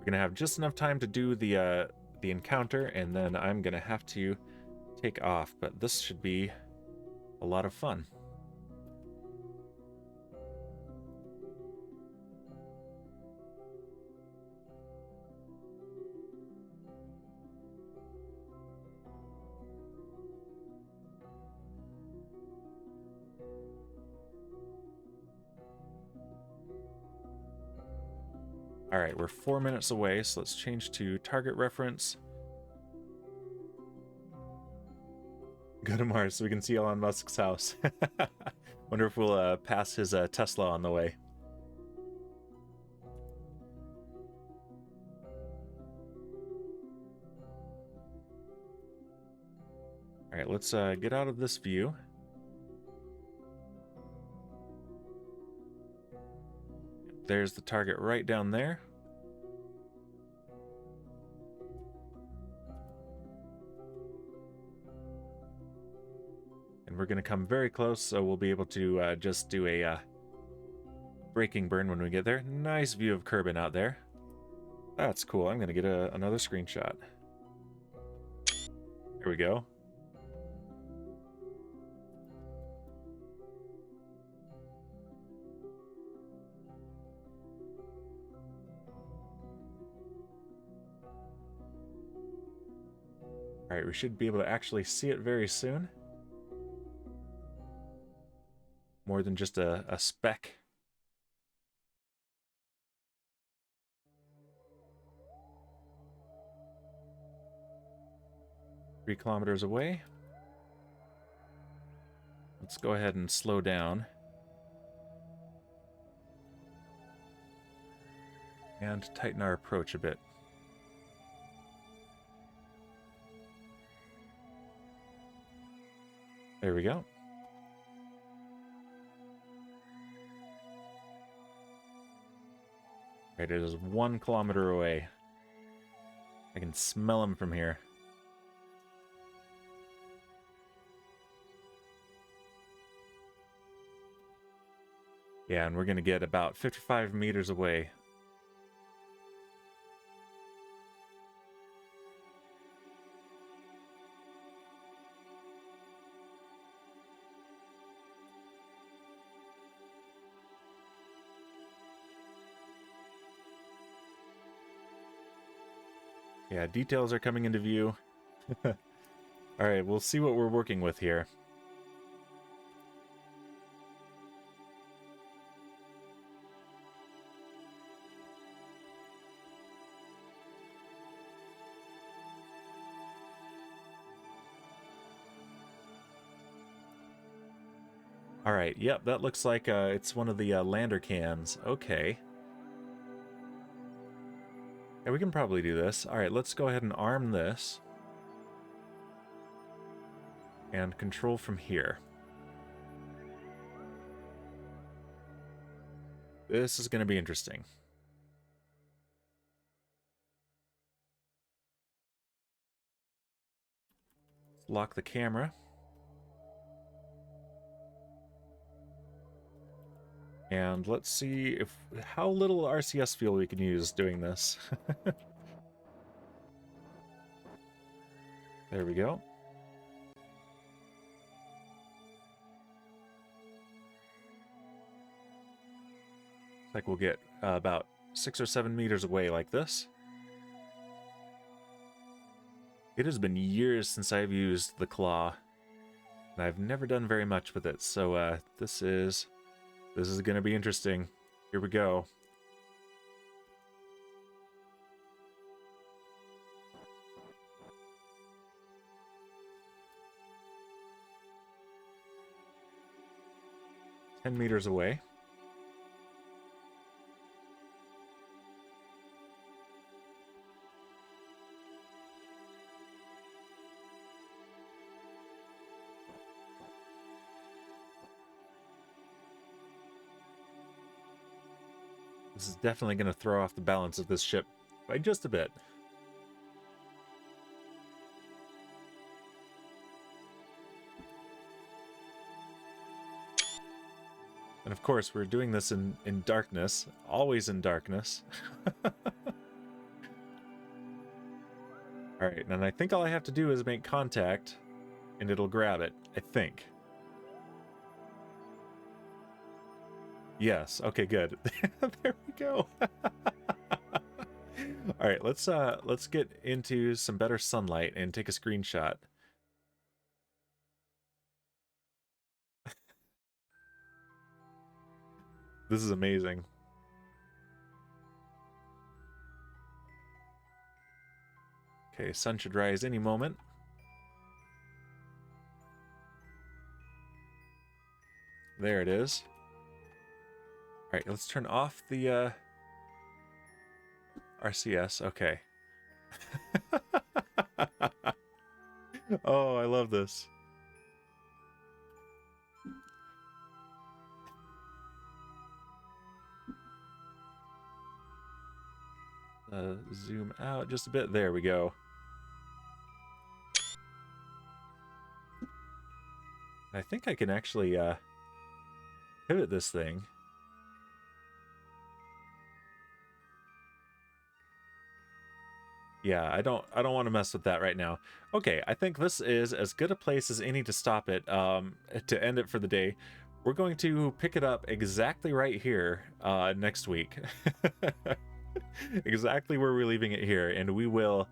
gonna have just enough time to do the encounter, and then I'm gonna have to take off. But this should be a lot of fun. All right, we're 4 minutes away, so let's change to target reference. Go to Mars so we can see Elon Musk's house. Wonder if we'll pass his Tesla on the way. All right, let's get out of this view. There's the target right down there. And we're going to come very close, so we'll be able to just do a braking burn when we get there. Nice view of Kerbal out there. That's cool. I'm going to get another screenshot. There we go. All right, we should be able to actually see it very soon. More than just a speck. Three kilometers away. Let's go ahead and slow down. And tighten our approach a bit. There we go. Right, it is 1 kilometer away. I can smell him from here. Yeah, and we're going to get about 55 meters away. Yeah, details are coming into view. All right, we'll see what we're working with here. All right, yep, that looks like it's one of the lander cans. Okay. Yeah, we can probably do this. All right, let's go ahead and arm this. And control from here. This is going to be interesting. Lock the camera. And let's see if how little RCS fuel we can use doing this. There we go. Looks like we'll get about 6 or 7 meters away like this. It has been years since I've used the Klaw, and I've never done very much with it, so this is going to be interesting. Here we go. Ten meters away. This is definitely going to throw off the balance of this ship by just a bit. And of course, we're doing this in darkness, always in darkness. Alright, and I think all I have to do is make contact, and it'll grab it, I think. Yes, okay, good. There we go. Alright, let's get into some better sunlight and take a screenshot. This is amazing. Okay, sun should rise any moment. There it is. All right, let's turn off the RCS. Okay. Oh, I love this. Zoom out just a bit. There we go. I think I can actually pivot this thing. Yeah, I don't want to mess with that right now. Okay, I think this is as good a place as any to stop it, to end it for the day. We're going to pick it up exactly right here next week. Exactly where we're leaving it here, and we will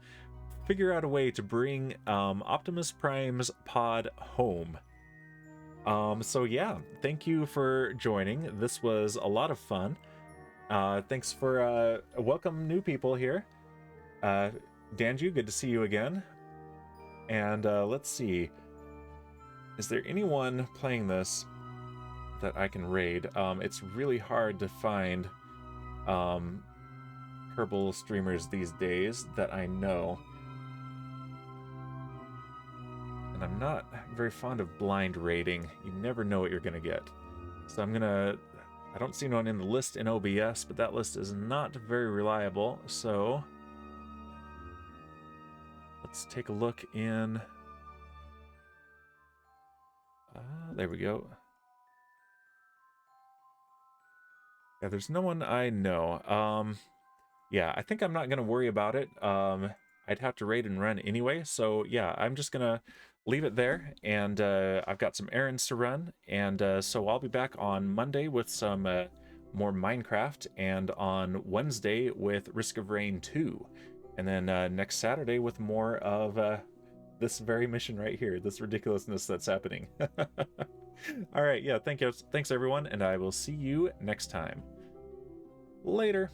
figure out a way to bring Optimus Prime's pod home. So yeah, thank you for joining. This was a lot of fun. Thanks for welcome new people here. Danju, good to see you again. And let's see, is there anyone playing this that I can raid? It's really hard to find Kerbal streamers these days that I know. And I'm not very fond of blind raiding. You never know what you're gonna get. So I don't see anyone in the list in OBS, but that list is not very reliable, so let's take a look in. There we go. Yeah, there's no one I know. Yeah, I think I'm not gonna worry about it. I'd have to raid and run anyway, so yeah, I'm just gonna leave it there, and I've got some errands to run, and so I'll be back on Monday with some more Minecraft, and on Wednesday with Risk of Rain 2, and then next Saturday with more of this very mission right here, this ridiculousness that's happening. All right, yeah, thanks everyone, and I will see you next time. Later.